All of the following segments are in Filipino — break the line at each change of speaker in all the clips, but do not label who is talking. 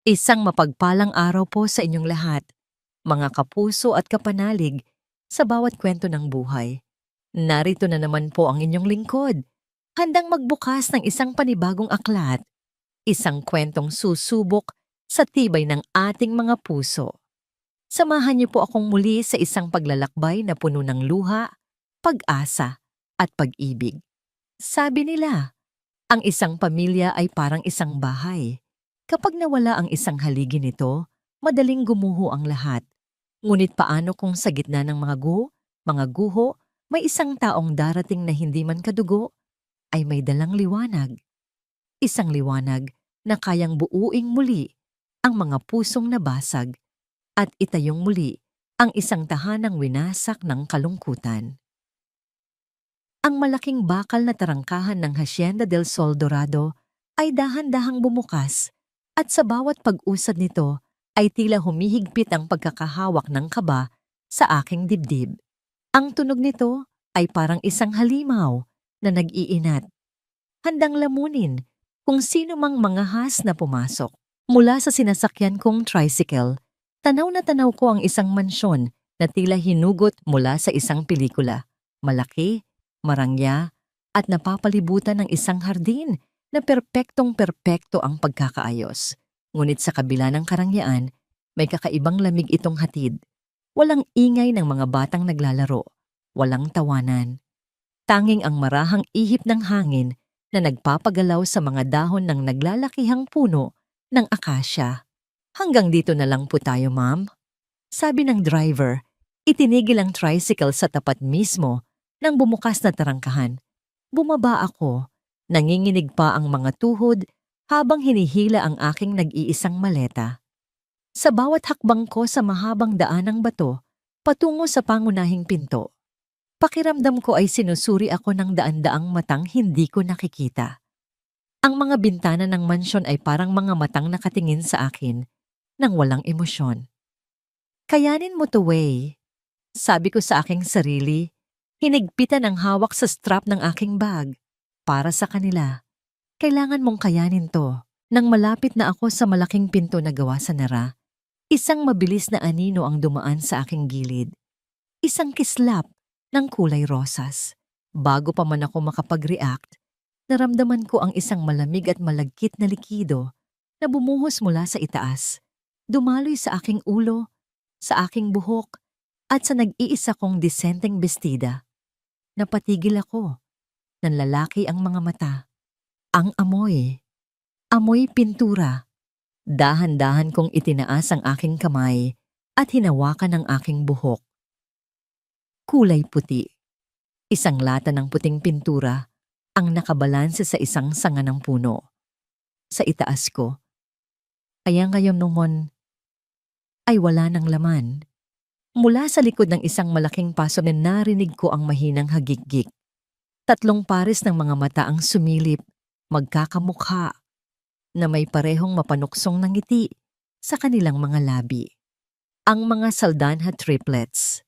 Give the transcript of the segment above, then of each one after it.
Isang mapagpalang araw po sa inyong lahat, mga kapuso at kapanalig sa bawat kwento ng buhay. Narito na naman po ang inyong lingkod, handang magbukas ng isang panibagong aklat, isang kwentong susubok sa tibay ng ating mga puso. Samahan niyo po akong muli sa isang paglalakbay na puno ng luha, pag-asa at pag-ibig. Sabi nila, ang isang pamilya ay parang isang bahay. Kapag nawala ang isang haligi nito, madaling gumuho ang lahat. Ngunit paano kung sa gitna ng mga guho, may isang taong darating na hindi man kadugo, ay may dalang liwanag. Isang liwanag na kayang buuing muli ang mga pusong nabasag at itayong muli ang isang tahanang winasak ng kalungkutan. Ang malaking bakal na tarangkahan ng Hacienda del Sol Dorado ay dahan-dahang bumukas at sa bawat pag-usad nito ay tila humihigpit ang pagkakahawak ng kaba sa aking dibdib. Ang tunog nito ay parang isang halimaw na nag-iinat, handang lamunin kung sino mang mangahas na pumasok. Mula sa sinasakyan kong tricycle, tanaw na tanaw ko ang isang mansyon na tila hinugot mula sa isang pelikula. Malaki, marangya, at napapalibutan ng isang hardin na perpektong-perpekto ang pagkakaayos. Ngunit sa kabila ng karangyaan, may kakaibang lamig itong hatid. Walang ingay ng mga batang naglalaro, walang tawanan. Tanging ang marahang ihip ng hangin na nagpapagalaw sa mga dahon ng naglalakihang puno ng akasya. Hanggang dito na lang po tayo, ma'am. Sabi ng driver, itinigil ang tricycle sa tapat mismo ng bumukas na tarangkahan. Bumaba ako, nanginginig pa ang mga tuhod habang hinihila ang aking nag-iisang maleta. Sa bawat hakbang ko sa mahabang daan ng bato, patungo sa pangunahing pinto, pakiramdam ko ay sinusuri ako ng daan-daang matang hindi ko nakikita. Ang mga bintana ng mansyon ay parang mga matang nakatingin sa akin nang walang emosyon. Kayanin mo to, Wei, sabi ko sa aking sarili. Hinigpitan ang hawak sa strap ng aking bag. Para sa kanila, kailangan mong kayanin to. Nang malapit na ako sa malaking pinto na gawa sa nara, isang mabilis na anino ang dumaan sa aking gilid. Isang kislap ng kulay rosas. Bago pa man ako makapag-react, naramdaman ko ang isang malamig at malagkit na likido na bumuhos mula sa itaas. Dumaloy sa aking ulo, sa aking buhok, at sa nag-iisa kong disenteng bestida. Napatigil ako. Nanlalaki ang mga mata. Ang amoy. Amoy pintura. Dahan-dahan kong itinaas ang aking kamay at hinawakan ang aking buhok. Kulay puti. Isang lata ng puting pintura ang nakabalanse sa isang sanga ng puno. Sa itaas ko. Kaya ngayon naman ay wala ng laman. Mula sa likod ng isang malaking paso na narinig ko ang mahinang hagik-gik. 3 pares ng mga mata ang sumilip, magkakamukha, na may parehong mapanuksong na ngiti sa kanilang mga labi. Ang mga Saldanha triplets,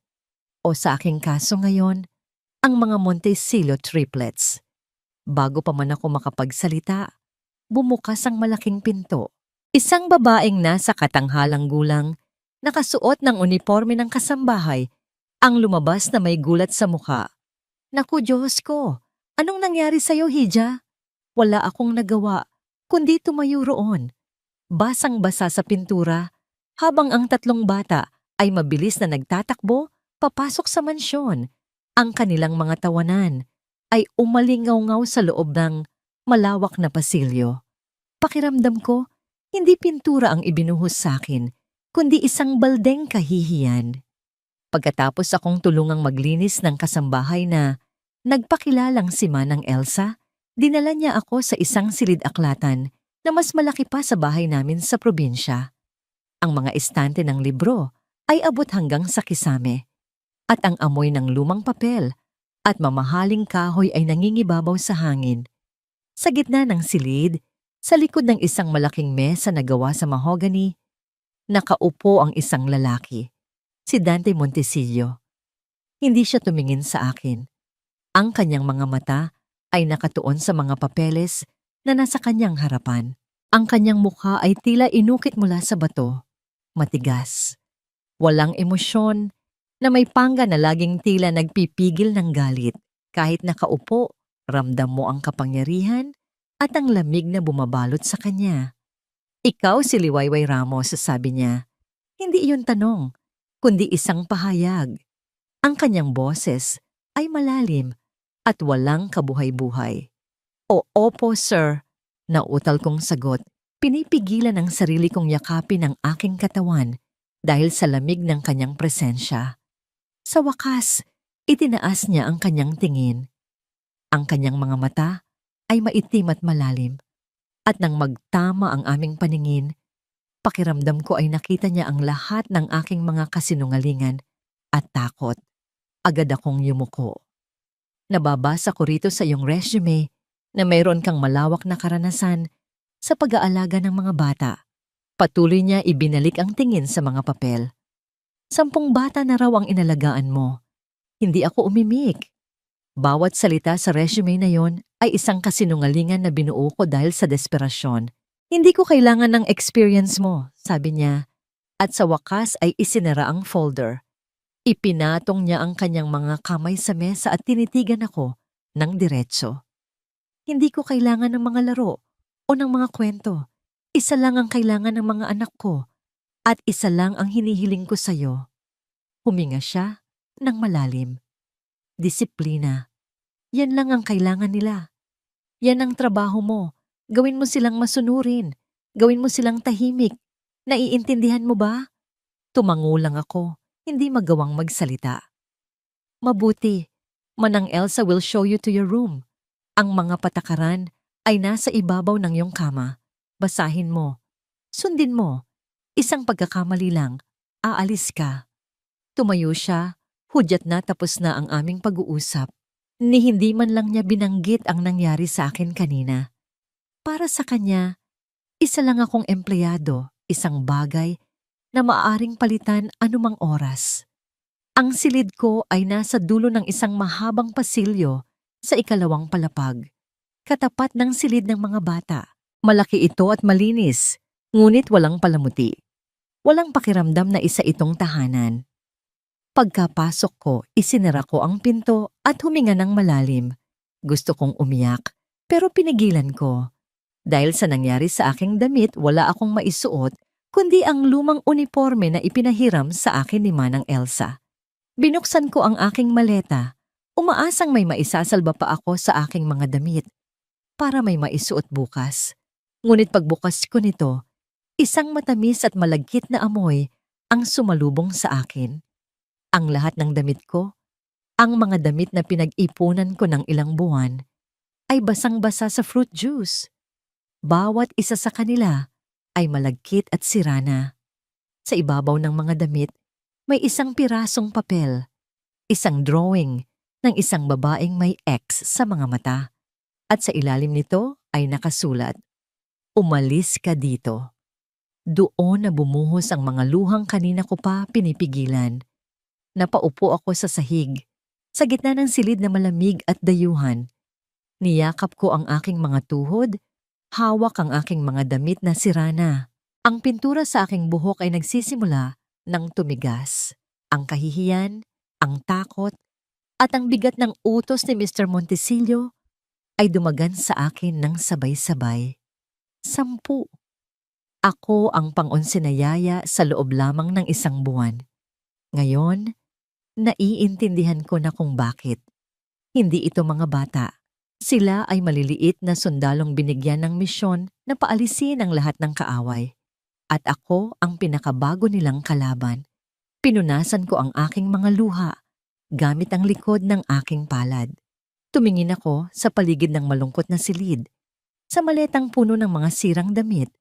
o sa aking kaso ngayon, ang mga Montecillo triplets. Bago pa man ako makapagsalita, bumukas ang malaking pinto. Isang babaeng nasa katanghalang gulang, nakasuot ng uniforme ng kasambahay, ang lumabas na may gulat sa mukha. Naku Diyos ko, anong nangyari sa'yo, Hija? Wala akong nagawa, kundi tumayo roon. Basang-basa sa pintura, habang ang 3 bata ay mabilis na nagtatakbo papasok sa mansyon. Ang kanilang mga tawanan ay umalingaw-ngaw sa loob ng malawak na pasilyo. Pakiramdam ko, hindi pintura ang ibinuhos sa akin, kundi isang baldeng kahihiyan. Pagkatapos akong tulungang maglinis ng kasambahay na nagpakilalang si Manang Elsa, dinala niya ako sa isang silid-aklatan na mas malaki pa sa bahay namin sa probinsya. Ang mga estante ng libro ay abot hanggang sa kisame, at ang amoy ng lumang papel at mamahaling kahoy ay nangingibabaw sa hangin. Sa gitna ng silid, sa likod ng isang malaking mesa na gawa sa mahogany, nakaupo ang isang lalaki, si Dante Montecillo. Hindi siya tumingin sa akin. Ang kanyang mga mata ay nakatuon sa mga papeles na nasa kanyang harapan. Ang kanyang mukha ay tila inukit mula sa bato. Matigas. Walang emosyon, na may pangga na laging tila nagpipigil ng galit. Kahit nakaupo, ramdam mo ang kapangyarihan at ang lamig na bumabalot sa kanya. Ikaw si Liwayway Ramos, sabi niya. Hindi iyon tanong, kundi isang pahayag. Ang kanyang boses ay malalim at walang kabuhay-buhay. O opo, sir, nautal kong sagot. Pinipigilan ang sarili kong yakapin ang aking katawan dahil sa lamig ng kanyang presensya. Sa wakas, itinaas niya ang kanyang tingin. Ang kanyang mga mata ay maitim at malalim. At nang magtama ang aming paningin, pakiramdam ko ay nakita niya ang lahat ng aking mga kasinungalingan at takot. Agad akong yumuko. Nababasa ko rito sa iyong resume na mayroon kang malawak na karanasan sa pag-aalaga ng mga bata. Patuloy niya ibinalik ang tingin sa mga papel. 10 bata na raw ang inalagaan mo. Hindi ako umimik. Bawat salita sa resume na yon ay isang kasinungalingan na binuo ko dahil sa desperasyon. Hindi ko kailangan ng experience mo, sabi niya. At sa wakas ay isinara ang folder. Ipinatong niya ang kanyang mga kamay sa mesa at tinitigan ako ng diretso. Hindi ko kailangan ng mga laro o ng mga kwento. Isa lang ang kailangan ng mga anak ko at isa lang ang hinihiling ko sa'yo. Huminga siya ng malalim. Disiplina. Yan lang ang kailangan nila. Yan ang trabaho mo. Gawin mo silang masunurin. Gawin mo silang tahimik. Naiintindihan mo ba? Tumango lang ako, hindi magawang magsalita. Mabuti. Manang Elsa will show you to your room. Ang mga patakaran ay nasa ibabaw ng iyong kama. Basahin mo. Sundin mo. Isang pagkakamali lang. Aalis ka. Tumayo siya. Hudyat na tapos na ang aming pag-uusap. Ni hindi man lang niya binanggit ang nangyari sa akin kanina. Para sa kanya, isa lang akong empleyado, isang bagay na maaaring palitan anumang oras. Ang silid ko ay nasa dulo ng isang mahabang pasilyo sa ikalawang palapag. Katapat ng silid ng mga bata. Malaki ito at malinis, ngunit walang palamuti. Walang pakiramdam na isa itong tahanan. Pagkapasok ko, isinara ko ang pinto at huminga ng malalim. Gusto kong umiyak, pero pinigilan ko. Dahil sa nangyari sa aking damit, wala akong maisuot, kundi ang lumang uniforme na ipinahiram sa akin ni Manang Elsa. Binuksan ko ang aking maleta, umaasang may maisasalba pa ako sa aking mga damit, para may maisuot bukas. Ngunit pagbukas ko nito, isang matamis at malagkit na amoy ang sumalubong sa akin. Ang lahat ng damit ko, ang mga damit na pinag-ipunan ko ng ilang buwan, ay basang-basa sa fruit juice. Bawat isa sa kanila ay malagkit at sira na. Sa ibabaw ng mga damit, may isang pirasong papel, isang drawing ng isang babaeng may X sa mga mata. At sa ilalim nito ay nakasulat, "Umalis ka dito." Doon na bumuhos ang mga luhang kanina ko pa pinipigilan. Napaupo ako sa sahig, sa gitna ng silid na malamig at dayuhan. Niyakap ko ang aking mga tuhod, hawak ang aking mga damit na sira na. Ang pintura sa aking buhok ay nagsisimula ng tumigas. Ang kahihiyan, ang takot, at ang bigat ng utos ni Mr. Montesillo ay dumagan sa akin ng sabay-sabay. 10. Ako ang pang-11 na yaya sa loob lamang ng isang buwan. Ngayon, naiintindihan ko na kung bakit. Hindi ito mga bata. Sila ay maliliit na sundalong binigyan ng misyon na paalisin ang lahat ng kaaway. At ako ang pinakabago nilang kalaban. Pinunasan ko ang aking mga luha gamit ang likod ng aking palad. Tumingin ako sa paligid ng malungkot na silid, sa maletang puno ng mga sirang damit,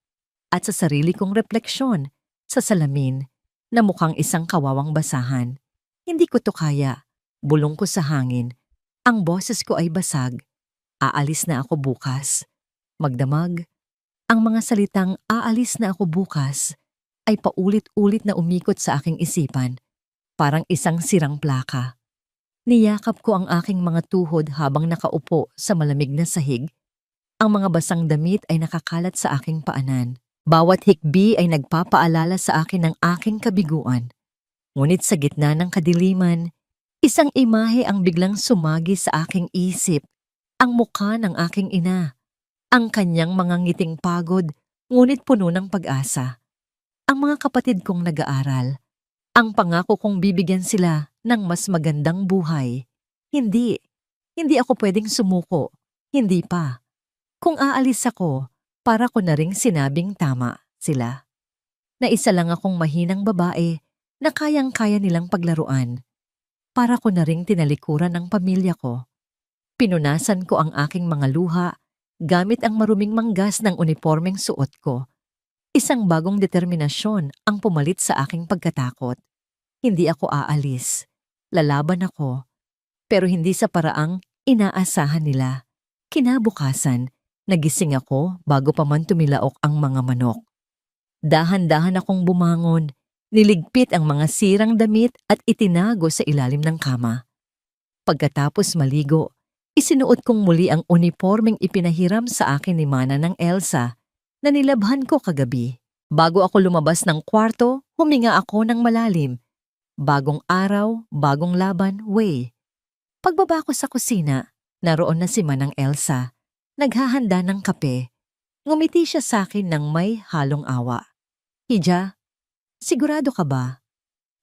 at sa sarili kong refleksyon sa salamin na mukhang isang kawawang basahan. Hindi ko to kaya. Bulong ko sa hangin. Ang boses ko ay basag. Aalis na ako bukas. Magdamag. Ang mga salitang aalis na ako bukas ay paulit-ulit na umikot sa aking isipan, parang isang sirang plaka. Niyakap ko ang aking mga tuhod habang nakaupo sa malamig na sahig. Ang mga basang damit ay nakakalat sa aking paanan. Bawat hikbi ay nagpapaalala sa akin ng aking kabiguan. Ngunit sa gitna ng kadiliman, isang imahe ang biglang sumagi sa aking isip. Ang mukha ng aking ina. Ang kanyang mga ngiting pagod, ngunit puno ng pag-asa. Ang mga kapatid kong nag-aaral. Ang pangako kong bibigyan sila ng mas magandang buhay. Hindi. Hindi ako pwedeng sumuko. Hindi pa. Kung aalis ako, para ko na ring sinabing tama sila. Na isa lang akong mahinang babae na kayang-kaya nilang paglaruan. Para ko na ring tinalikuran ng pamilya ko. Pinunasan ko ang aking mga luha gamit ang maruming manggas ng unipormeng suot ko. Isang bagong determinasyon ang pumalit sa aking pagkatakot. Hindi ako aalis. Lalaban ako. Pero hindi sa paraang inaasahan nila. Kinabukasan, nagising ako bago pa man tumilaok ang mga manok. Dahan-dahan akong bumangon, niligpit ang mga sirang damit at itinago sa ilalim ng kama. Pagkatapos maligo, isinuot kong muli ang unipormeng ipinahiram sa akin ni Mana ng Elsa na nilabhan ko kagabi. Bago ako lumabas ng kwarto, huminga ako ng malalim. Bagong araw, bagong laban, way. Pagbaba ko sa kusina, naroon na si Manang Elsa. Naghahanda ng kape. Ngumiti siya sa akin ng may halong awa. Hija, sigurado ka ba?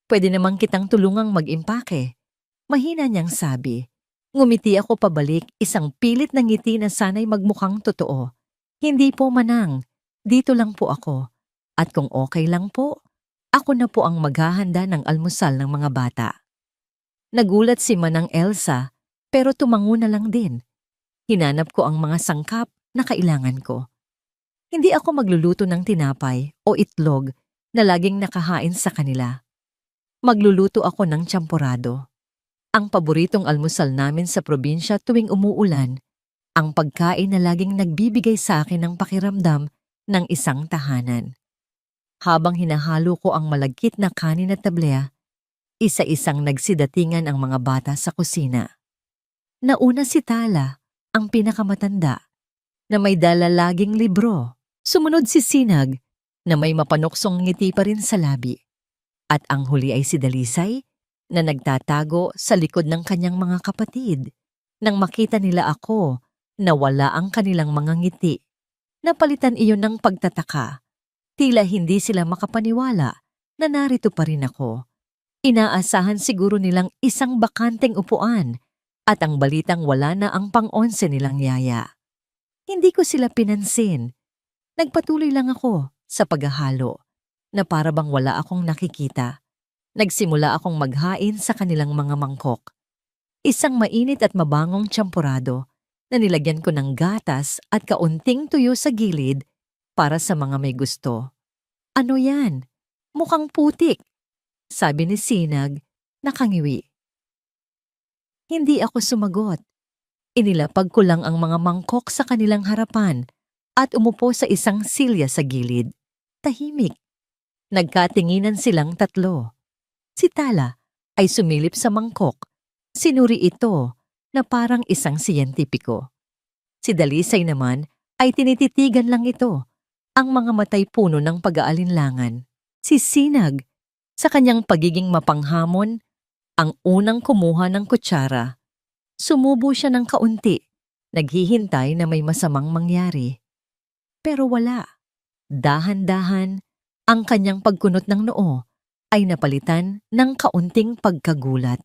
Pwede namang kitang tulungang mag-impake. Mahina niyang sabi. Ngumiti ako pabalik, isang pilit na ngiti na sana'y magmukhang totoo. Hindi po, Manang. Dito lang po ako. At kung okay lang po, ako na po ang maghahanda ng almusal ng mga bata. Nagulat si Manang Elsa, pero tumango na lang din. Hinanap ko ang mga sangkap na kailangan ko. Hindi ako magluluto ng tinapay o itlog na laging nakahain sa kanila. Magluluto ako ng champorado. Ang paboritong almusal namin sa probinsya tuwing umuulan, ang pagkain na laging nagbibigay sa akin ng pakiramdam ng isang tahanan. Habang hinahalo ko ang malagkit na kanin at tablea, isa-isang nagsidatingan ang mga bata sa kusina. Nauna si Tala, ang pinakamatanda, na may dala laging libro. Sumunod si Sinag, na may mapanuksong ngiti pa rin sa labi. At ang huli ay si Dalisay, na nagtatago sa likod ng kanyang mga kapatid. Nang makita nila ako, nawala ang kanilang mga ngiti. Napalitan iyon ng pagtataka. Tila hindi sila makapaniwala na narito pa rin ako. Inaasahan siguro nilang isang bakanteng upuan at ang balitang wala na ang pang-11 nilang yaya. Hindi ko sila pinansin. Nagpatuloy lang ako sa paghahalo na para bang wala akong nakikita. Nagsimula akong maghain sa kanilang mga mangkok. Isang mainit at mabangong champorado na nilagyan ko ng gatas at kaunting tuyo sa gilid para sa mga may gusto. Ano yan? Mukhang putik, sabi ni Sinag, nakangiwi. Hindi ako sumagot. Inilapag ko lang ang mga mangkok sa kanilang harapan at umupo sa isang silya sa gilid. Tahimik. Nagkatinginan silang tatlo. Si Tala ay sumilip sa mangkok. Sinuri ito na parang isang siyentipiko. Si Dalisay naman ay tinititigan lang ito, ang mga matay puno ng pag-aalinlangan. Si Sinag, sa kanyang pagiging mapanghamon, ang unang kumuha ng kutsara. Sumubo siya ng kaunti, naghihintay na may masamang mangyari. Pero wala. Dahan-dahan, ang kanyang pagkunot ng noo ay napalitan ng kaunting pagkagulat.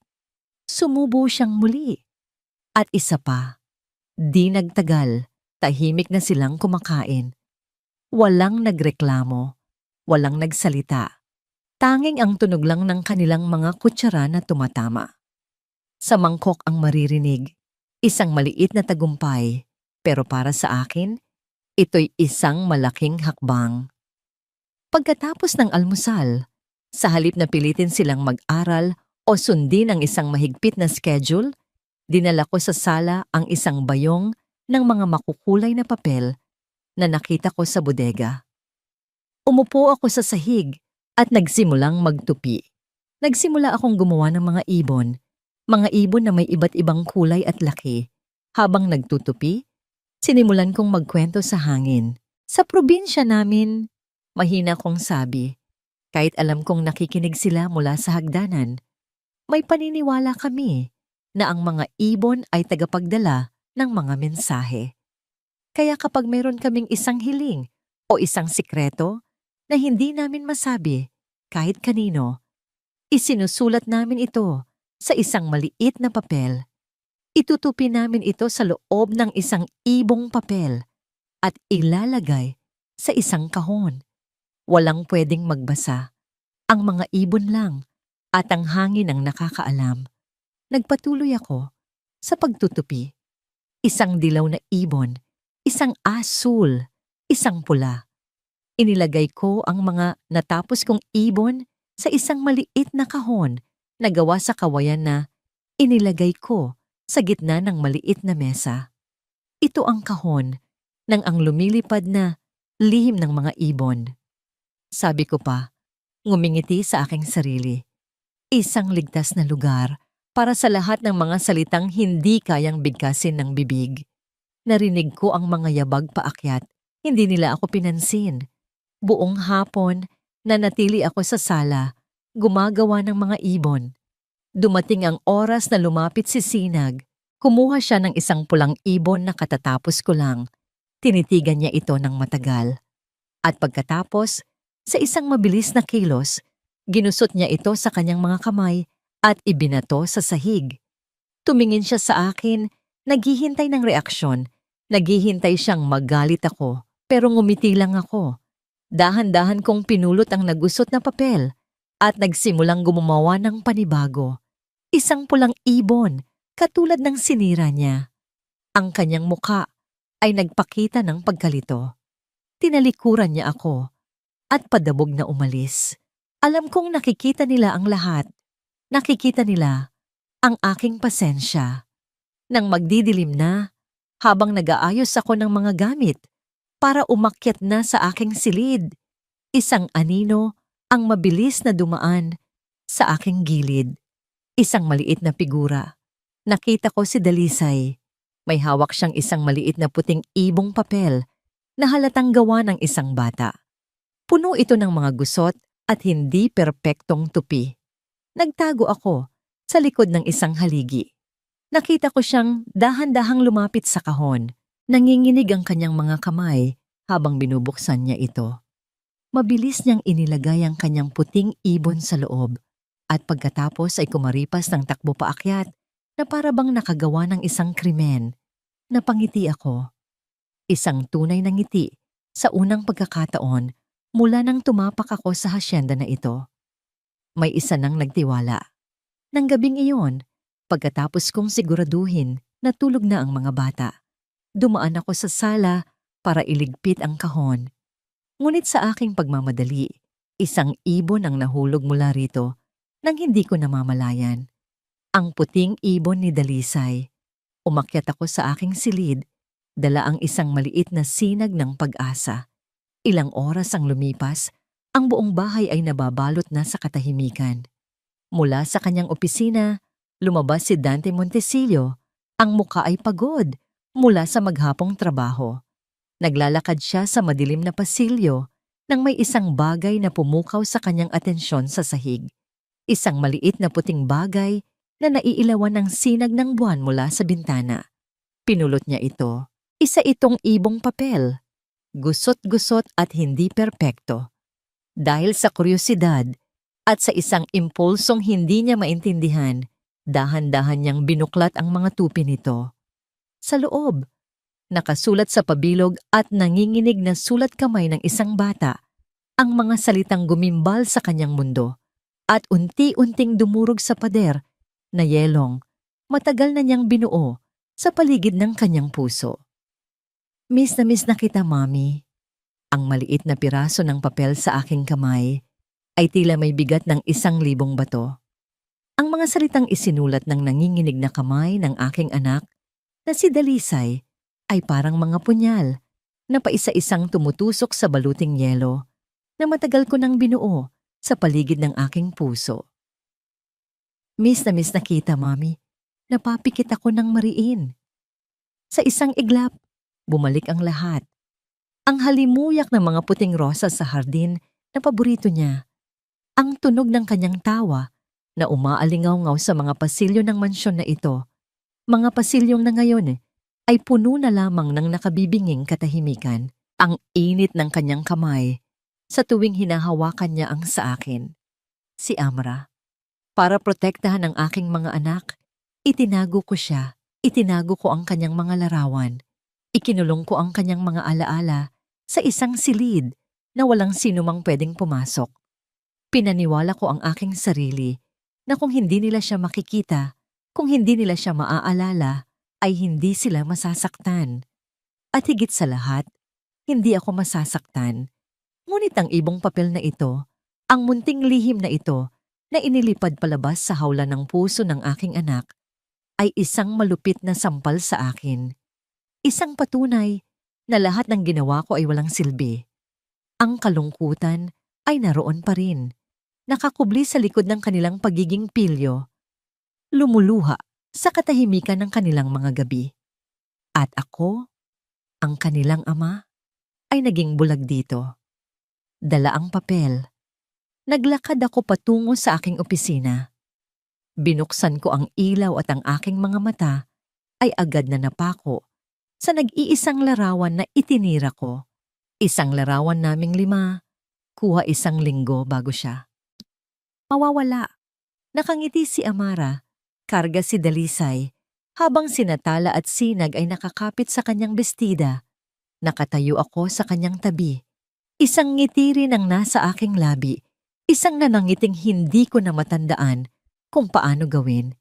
Sumubo siyang muli. At isa pa, di nagtagal, tahimik na silang kumakain. Walang nagreklamo, walang nagsalita. Tanging ang tunog lang ng kanilang mga kutsara na tumatama. Sa mangkok ang maririnig, isang maliit na tagumpay, pero para sa akin, ito'y isang malaking hakbang. Pagkatapos ng almusal, sa halip na pilitin silang mag-aral o sundin ang isang mahigpit na schedule, dinala ko sa sala ang isang bayong ng mga makukulay na papel na nakita ko sa bodega. Umupo ako sa sahig at nagsimulang magtupi. Nagsimula akong gumawa ng mga ibon na may iba't ibang kulay at laki. Habang nagtutupi, Sinimulan kong magkwento sa hangin. Sa probinsya namin, mahina kong sabi, kahit alam kong nakikinig sila mula sa hagdanan, may paniniwala kami na ang mga ibon ay tagapagdala ng mga mensahe. Kaya kapag mayroon kaming isang hiling o isang sikreto na hindi namin masabi kahit kanino, isinusulat namin ito sa isang maliit na papel. Itutupi namin ito sa loob ng isang ibong papel at ilalagay sa isang kahon. Walang pwedeng magbasa. Ang mga ibon lang at ang hangin ang nakakaalam. Nagpatuloy ako sa pagtutupi. Isang dilaw na ibon, isang asul, isang pula. Inilagay ko ang mga natapos kong ibon sa isang maliit na kahon na gawa sa kawayan na inilagay ko sa gitna ng maliit na mesa. Ito ang kahon ng ang lumilipad na lihim ng mga ibon. Sabi ko pa, ngumingiti sa aking sarili. Isang ligtas na lugar para sa lahat ng mga salitang hindi kayang bigkasin ng bibig. Narinig ko ang mga yabag paakyat. Hindi nila ako pinansin. Buong hapon, nanatili ako sa sala, gumagawa ng mga ibon. Dumating ang oras na lumapit si Sinag. Kumuha siya ng isang pulang ibon na katatapos ko lang. Tinitigan niya ito ng matagal. At pagkatapos, sa isang mabilis na kilos, ginusot niya ito sa kanyang mga kamay at ibinato sa sahig. Tumingin siya sa akin, naghihintay ng reaksyon. Naghihintay siyang magalit ako, pero ngumiti lang ako. Dahan-dahan kong pinulot ang nagusot na papel at nagsimulang gumawa ng panibago. Isang pulang ibon, katulad ng sinira niya. Ang kanyang muka ay nagpakita ng pagkalito. Tinalikuran niya ako at padabog na umalis. Alam kong nakikita nila ang lahat. Nakikita nila ang aking pasensya. Nang magdidilim na, habang nag-aayos ako ng mga gamit para umakyat na sa aking silid, isang anino ang mabilis na dumaan sa aking gilid. Isang maliit na figura. Nakita ko si Dalisay. May hawak siyang isang maliit na puting ibong papel na halatang gawa ng isang bata. Puno ito ng mga gusot at hindi perpektong tupi. Nagtago ako sa likod ng isang haligi. Nakita ko siyang dahan-dahang lumapit sa kahon. Nanginginig ang kanyang mga kamay habang binubuksan niya ito. Mabilis niyang inilagay ang kanyang puting ibon sa loob at pagkatapos ay kumaripas ng takbo paakyat na para bang nakagawa ng isang krimen. Napangiti ako. Isang tunay na ngiti sa unang pagkakataon mula nang tumapak ako sa hasyenda na ito. May isa nang nagtiwala. Nang gabing iyon, pagkatapos kong siguraduhin na tulog na ang mga bata, dumaan ako sa sala para iligpit ang kahon. Ngunit sa aking pagmamadali, isang ibon ang nahulog mula rito nang hindi ko namamalayan. Ang puting ibon ni Dalisay. Umakyat ako sa aking silid, dala ang isang maliit na sinag ng pag-asa. Ilang oras ang lumipas, ang buong bahay ay nababalot na sa katahimikan. Mula sa kanyang opisina, lumabas si Dante Montesillo. Ang muka ay pagod mula sa maghapong trabaho. Naglalakad siya sa madilim na pasilyo nang may isang bagay na pumukaw sa kanyang atensyon sa sahig. Isang maliit na puting bagay na naiilawan ng sinag ng buwan mula sa bintana. Pinulot niya ito. Isa itong ibong papel. Gusot-gusot at hindi perpekto. Dahil sa kuryosidad at sa isang impulsong hindi niya maintindihan, dahan-dahan niyang binuklat ang mga tupi nito. Sa loob, nakasulat sa pabilog at nanginginig na sulat kamay ng isang bata, ang mga salitang gumimbal sa kanyang mundo at unti-unting dumurog sa pader na yelong matagal na niyang binuo sa paligid ng kanyang puso. Miss na kita, Mami. Ang maliit na piraso ng papel sa aking kamay ay tila may bigat ng 1,000 bato. Ang mga salitang isinulat ng nanginginig na kamay ng aking anak na si Dalisay ay parang mga punyal na paisa-isang tumutusok sa baluting yelo na matagal ko nang binuo sa paligid ng aking puso. Miss na kita, Mami. Napapikit ako ng mariin. Sa isang iglap, Bumalik ang lahat. Ang halimuyak ng mga puting rosas sa hardin na paborito niya. Ang tunog ng kanyang tawa na umaalingaw-ngaw sa mga pasilyo ng mansyon na ito. Mga pasilyong na ngayon ay puno na lamang ng nakabibinging katahimikan. Ang init ng kanyang kamay sa tuwing hinahawakan niya ang sa akin. Si Amra. Para protektahan ang aking mga anak, itinago ko siya. Itinago ko ang kanyang mga larawan. Ikinulong ko ang kanyang mga alaala sa isang silid na walang sinumang pwedeng pumasok. Pinaniwala ko ang aking sarili na kung hindi nila siya makikita, kung hindi nila siya maaalala, ay hindi sila masasaktan. At higit sa lahat, hindi ako masasaktan. Ngunit ang ibong papel na ito, ang munting lihim na ito na inilipad palabas sa hawla ng puso ng aking anak, ay isang malupit na sampal sa akin. Isang patunay na lahat ng ginawa ko ay walang silbi. Ang kalungkutan ay naroon pa rin, nakakubli sa likod ng kanilang pagiging pilyo, lumuluha sa katahimikan ng kanilang mga gabi. At ako, ang kanilang ama, ay naging bulag dito. Dala ang papel. Naglakad ako patungo sa aking opisina. Binuksan ko ang ilaw at ang aking mga mata ay agad na napako sa nag-iisang larawan na itinira ko. Isang larawan naming 5, kuha 1 linggo bago siya mawawala. Nakangiti si Amara, karga si Dalisay, habang sinatala at sinag ay nakakapit sa kanyang bestida. Nakatayo ako sa kanyang tabi. Isang ngiti rin ang nasa aking labi, isang nanangiting hindi ko na matandaan kung paano gawin,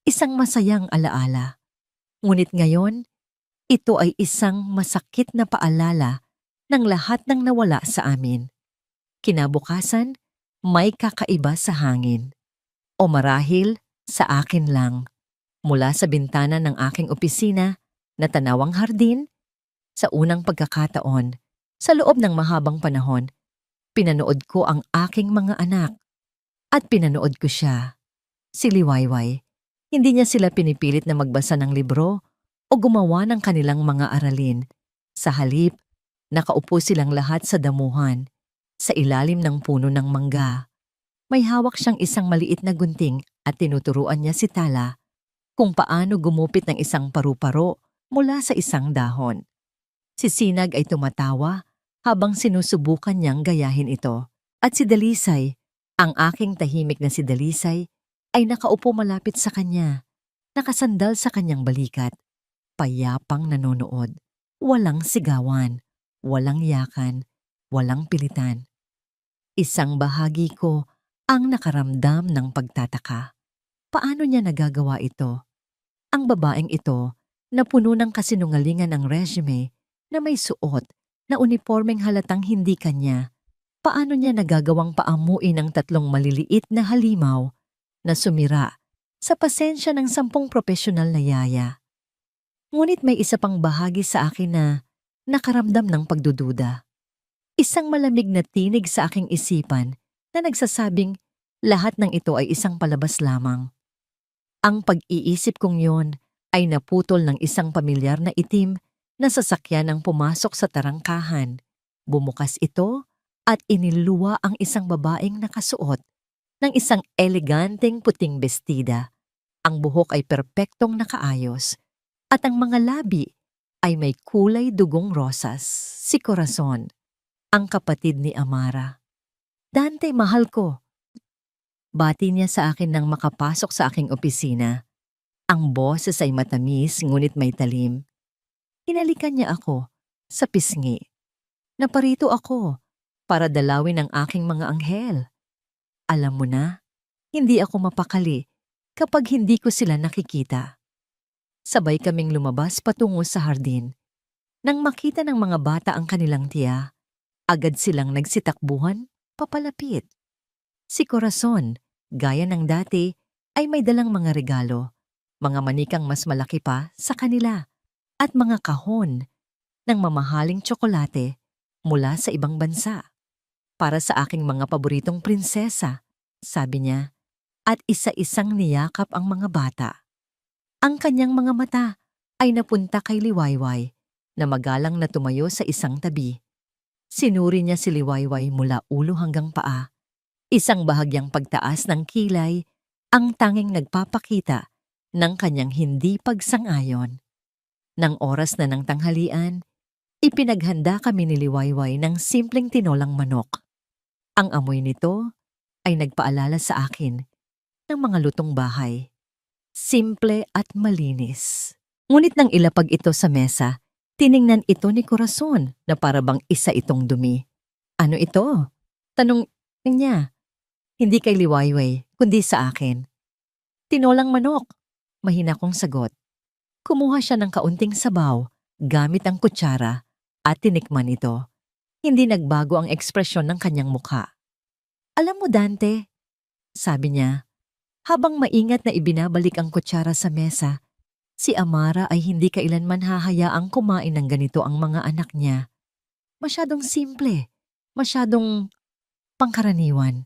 isang masayang alaala. Ngunit ngayon, ito ay isang masakit na paalala ng lahat ng nawala sa amin. Kinabukasan, may kakaiba sa hangin. O marahil, sa akin lang. Mula sa bintana ng aking opisina, na tanawang hardin, sa unang pagkakataon, sa loob ng mahabang panahon, pinanood ko ang aking mga anak. At pinanood ko siya. Si Liwayway. Hindi niya sila pinipilit na magbasa ng libro o gumawa ng kanilang mga aralin. Sa halip, nakaupo silang lahat sa damuhan, sa ilalim ng puno ng mangga. May hawak siyang isang maliit na gunting at tinuturuan niya si Tala kung paano gumupit ng isang paru-paro mula sa isang dahon. Si Sinag ay tumatawa habang sinusubukan niyang gayahin ito. At si Dalisay, ang aking tahimik na si Dalisay, ay nakaupo malapit sa kanya, nakasandal sa kanyang balikat, payapang nanonood, walang sigawan, walang yakan, walang pilitan. Isang bahagi ko ang nakaramdam ng pagtataka. Paano niya nagagawa ito? Ang babaeng ito na puno ng kasinungalingan ng resume na may suot na unipormeng halatang hindi kanya. Paano niya nagagawang paamuin ang 3 maliliit na halimaw na sumira sa pasensya ng 10 profesional na yaya? Ngunit may isa pang bahagi sa akin na nakaramdam ng pagdududa. Isang malamig na tinig sa aking isipan na nagsasabing lahat ng ito ay isang palabas lamang. Ang pag-iisip kong yon ay naputol ng isang pamilyar na itim na sasakyan ang pumasok sa tarangkahan. Bumukas ito at iniluwa ang isang babaeng nakasuot ng isang eleganteng puting bestida. Ang buhok ay perpektong nakaayos at ang mga labi ay may kulay dugong rosas. Si Corazon, ang kapatid ni Amara. Dante, mahal ko. Bati niya sa akin nang makapasok sa aking opisina. Ang boses ay matamis ngunit may talim. Hinalikan niya ako sa pisngi. Naparito ako para dalawin ang aking mga anghel. Alam mo na, hindi ako mapakali kapag hindi ko sila nakikita. Sabay kaming lumabas patungo sa hardin. Nang makita ng mga bata ang kanilang tiya, agad silang nagsitakbuhan papalapit. Si Corazon, gaya ng dati, ay may dalang mga regalo, mga manikang mas malaki pa sa kanila, at mga kahon ng mamahaling tsokolate mula sa ibang bansa. Para sa aking mga paboritong prinsesa, sabi niya, at isa-isang niyakap ang mga bata. Ang kanyang mga mata ay napunta kay Liwayway na magalang na tumayo sa isang tabi. Sinuri niya si Liwayway mula ulo hanggang paa. Isang bahagyang pagtaas ng kilay ang tanging nagpapakita ng kanyang hindi pagsang-ayon. Nang oras na ng tanghalian, ipinaghanda kami ni Liwayway ng simpleng tinolang manok. Ang amoy nito ay nagpaalala sa akin ng mga lutong bahay. Simple at malinis. Ngunit nang ilapag ito sa mesa, tiningnan ito ni Corazon na parabang isa itong dumi. Ano ito? Tanong niya. Hindi kay Liwayway, kundi sa akin. Tinolang manok. Mahina kong sagot. Kumuha siya ng kaunting sabaw gamit ang kutsara at tinikman ito. Hindi nagbago ang ekspresyon ng kanyang mukha. Alam mo, Dante, sabi niya, habang maingat na ibinabalik ang kutsara sa mesa, si Amara ay hindi kailanman hahayaang kumain ng ganito ang mga anak niya. Masyadong simple, masyadong pangkaraniwan.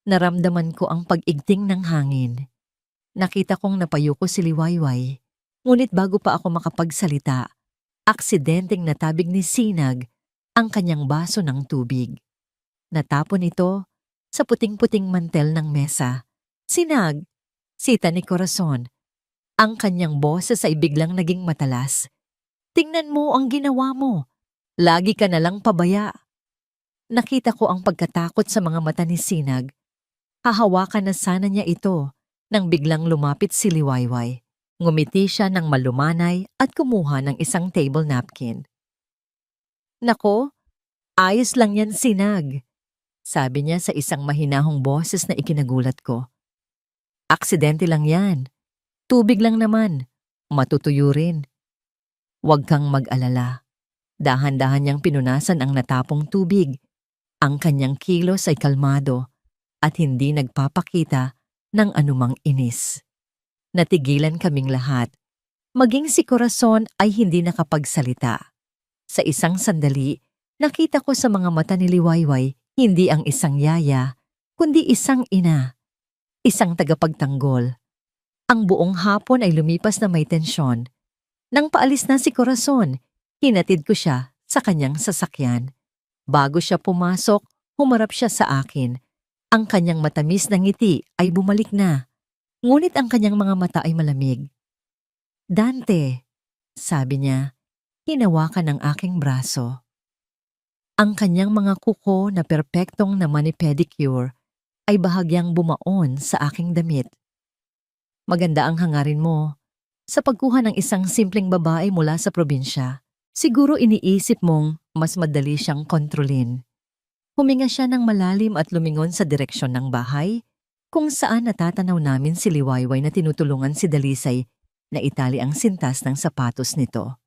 Naramdaman ko ang pag-igting ng hangin. Nakita kong napayuko si Liwayway, ngunit bago pa ako makapagsalita, aksidenteng natabig ni Sinag ang kanyang baso ng tubig. Natapon ito sa puting-puting mantel ng mesa. Sinag, sita ni Corazon. Ang kanyang boses ay biglang naging matalas. Tingnan mo ang ginawa mo. Lagi ka nalang pabaya. Nakita ko ang pagkatakot sa mga mata ni Sinag. Hahawakan na sana niya ito nang biglang lumapit si Liwayway. Ngumiti siya ng malumanay at kumuha ng isang table napkin. Nako, ayos lang yan, Sinag, sabi niya sa isang mahinahong boses na ikinagulat ko. Aksidente lang yan. Tubig lang naman. Matutuyo rin. Huwag kang mag-alala. Dahan-dahan niyang pinunasan ang natapong tubig. Ang kanyang kilos ay kalmado at hindi nagpapakita ng anumang inis. Natigilan kaming lahat. Maging si Corazon ay hindi nakapagsalita. Sa isang sandali, nakita ko sa mga mata ni Liwayway hindi ang isang yaya, kundi isang ina, isang tagapagtanggol. Ang buong hapon ay lumipas na may tensyon. Nang paalis na si Corazon, hinatid ko siya sa kanyang sasakyan. Bago siya pumasok, humarap siya sa akin. Ang kanyang matamis na ngiti ay bumalik na, ngunit ang kanyang mga mata ay malamig. Dante, sabi niya, hinawakan ng aking braso. Ang kanyang mga kuko na perpektong na mani-pedicure ay bahagyang bumaon sa aking damit. Maganda ang hangarin mo. Sa pagkuha ng isang simpleng babae mula sa probinsya, siguro iniisip mong mas madali siyang kontrolin. Huminga siya ng malalim at lumingon sa direksyon ng bahay, kung saan natatanaw namin si Liwayway na tinutulungan si Dalisay na itali ang sintas ng sapatos nito.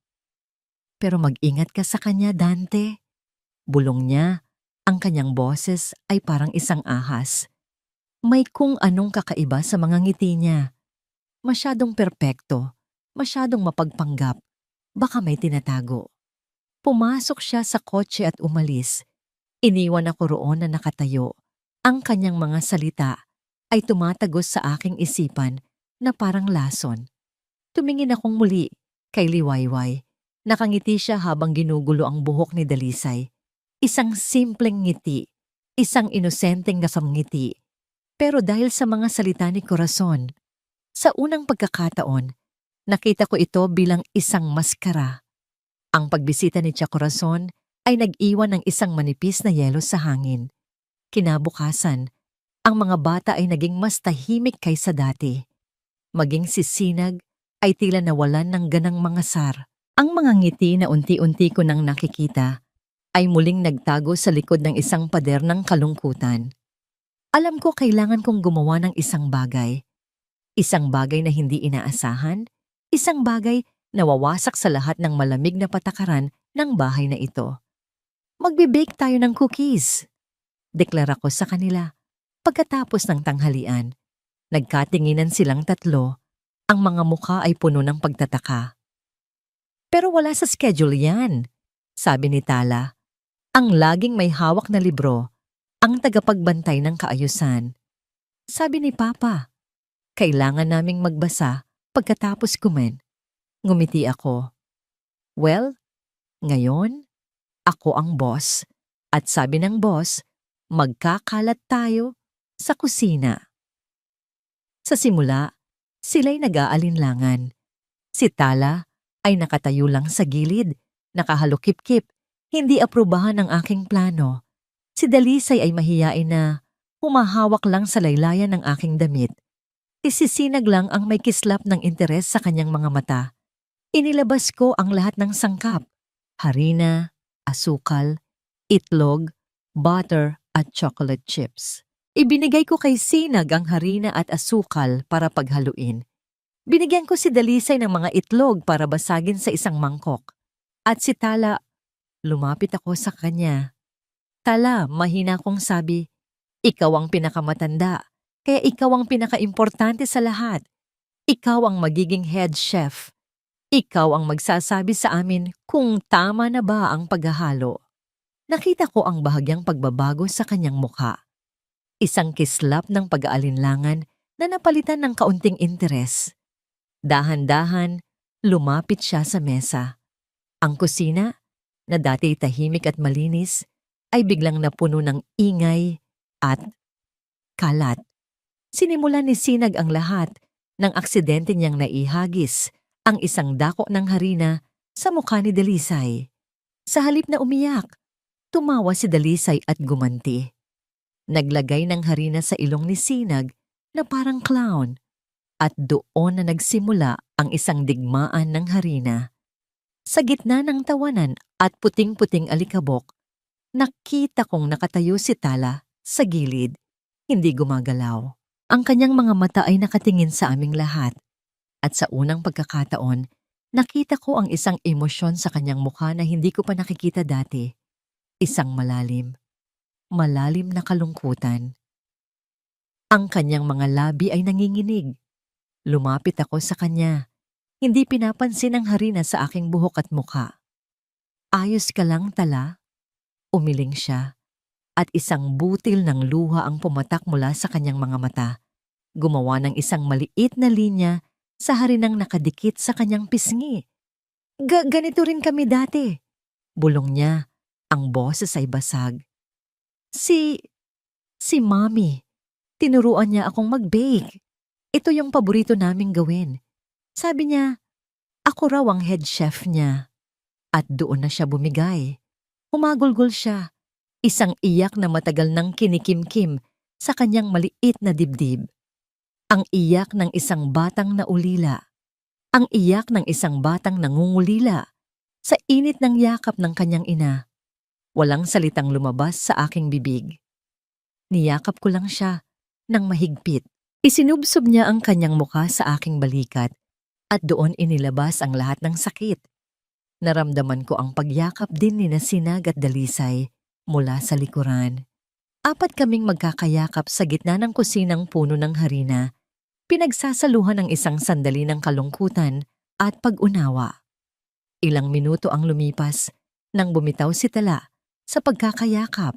Pero mag-ingat ka sa kanya, Dante. Bulong niya, ang kanyang boses ay parang isang ahas. May kung anong kakaiba sa mga ngiti niya. Masyadong perpekto, masyadong mapagpanggap, baka may tinatago. Pumasok siya sa kotse at umalis. Iniwan ako roon na nakatayo. Ang kanyang mga salita ay tumatagos sa aking isipan na parang lason. Tumingin akong muli kay Liwayway. Nakangiti siya habang ginugulo ang buhok ni Dalisay. Isang simpleng ngiti, isang inosenteng nakangiti. Pero dahil sa mga salita ni Corazon, sa unang pagkakataon, nakita ko ito bilang isang maskara. Ang pagbisita ni Corazon ay nag-iwan ng isang manipis na yelo sa hangin. Kinabukasan, ang mga bata ay naging mas tahimik kaysa dati. Maging si Sinag ay tila nawalan ng ganang mangasar. Ang mga ngiti na unti-unti ko nang nakikita ay muling nagtago sa likod ng isang pader ng kalungkutan. Alam ko kailangan kong gumawa ng isang bagay. Isang bagay na hindi inaasahan, isang bagay na wawasak sa lahat ng malamig na patakaran ng bahay na ito. Magbe-bake tayo ng cookies, deklara ko sa kanila. Pagkatapos ng tanghalian, nagkatinginan silang tatlo. Ang mga mukha ay puno ng pagtataka. Pero wala sa schedule yan, sabi ni Tala. Ang laging may hawak na libro, ang tagapagbantay ng kaayusan. Sabi ni Papa, kailangan naming magbasa pagkatapos kumain. Ngumiti ako. Well, Ngayon, ako ang boss. At sabi ng boss, magkakalat tayo sa kusina. Sa simula, sila'y nag-aalinlangan. Si Tala ay nakatayo lang sa gilid, nakahalukip-kip, hindi aprubahan ang aking plano. Si Dalisay ay mahiyain na humahawak lang sa laylayan ng aking damit. Isisinag lang ang may kislap ng interes sa kanyang mga mata. Inilabas ko ang lahat ng sangkap. Harina, asukal, itlog, butter at chocolate chips. Ibinigay ko kay Sinag ang harina at asukal para paghaluin. Binigyan ko si Dalisay ng mga itlog para basagin sa isang mangkok. At si Tala, lumapit ako sa kanya. Tala, mahina kong sabi, ikaw ang pinakamatanda, kaya ikaw ang pinakaimportante sa lahat. Ikaw ang magiging head chef. Ikaw ang magsasabi sa amin kung tama na ba ang paghahalo. Nakita ko ang bahagyang pagbabago sa kanyang mukha. Isang kislap ng pag-aalinlangan na napalitan ng kaunting interes. Dahan-dahan, lumapit siya sa mesa. Ang kusina, na dati tahimik at malinis, ay biglang napuno ng ingay at kalat. Sinimulan ni Sinag ang lahat ng aksidente niyang naihagis ang isang dako ng harina sa mukha ni Dalisay. Sa halip na umiyak, tumawa si Dalisay at gumanti. Naglagay ng harina sa ilong ni Sinag na parang clown at doon na nagsimula ang isang digmaan ng harina. Sa gitna ng tawanan at puting-puting alikabok, nakita kong nakatayo si Tala sa gilid, hindi gumagalaw. Ang kanyang mga mata ay nakatingin sa aming lahat. At sa unang pagkakataon, nakita ko ang isang emosyon sa kanyang mukha na hindi ko pa nakikita dati. Isang malalim na kalungkutan. Ang kanyang mga labi ay nanginginig. Lumapit ako sa kanya. Hindi pinapansin ang harina sa aking buhok at mukha. Ayos ka lang, Tala? Umiling siya. At isang butil ng luha ang pumatak mula sa kanyang mga mata. Gumawa ng isang maliit na linya sa harinang nakadikit sa kanyang pisngi. Ganito rin kami dati. Bulong niya. Ang boses ay basag. Si Mommy. Tinuruan niya akong mag-bake. Ito yung paborito naming gawin. Sabi niya, ako raw ang head chef niya. At doon na siya bumigay. Humagulgol siya. Isang iyak na matagal nang kinikimkim sa kanyang maliit na dibdib. Ang iyak ng isang batang naulila. Ang iyak ng isang batang nangungulila sa init ng yakap ng kanyang ina. Walang salitang lumabas sa aking bibig. Niyakap ko lang siya ng mahigpit. Isinubsob niya ang kanyang mukha sa aking balikat at doon inilabas ang lahat ng sakit. Naramdaman ko ang pagyakap din ni Sinag at Dalisay mula sa likuran. 4 kaming magkakayakap sa gitna ng kusinang puno ng harina, pinagsasaluhan ng isang sandali ng kalungkutan at pag-unawa. Ilang minuto ang lumipas nang bumitaw si Tala sa pagkakayakap.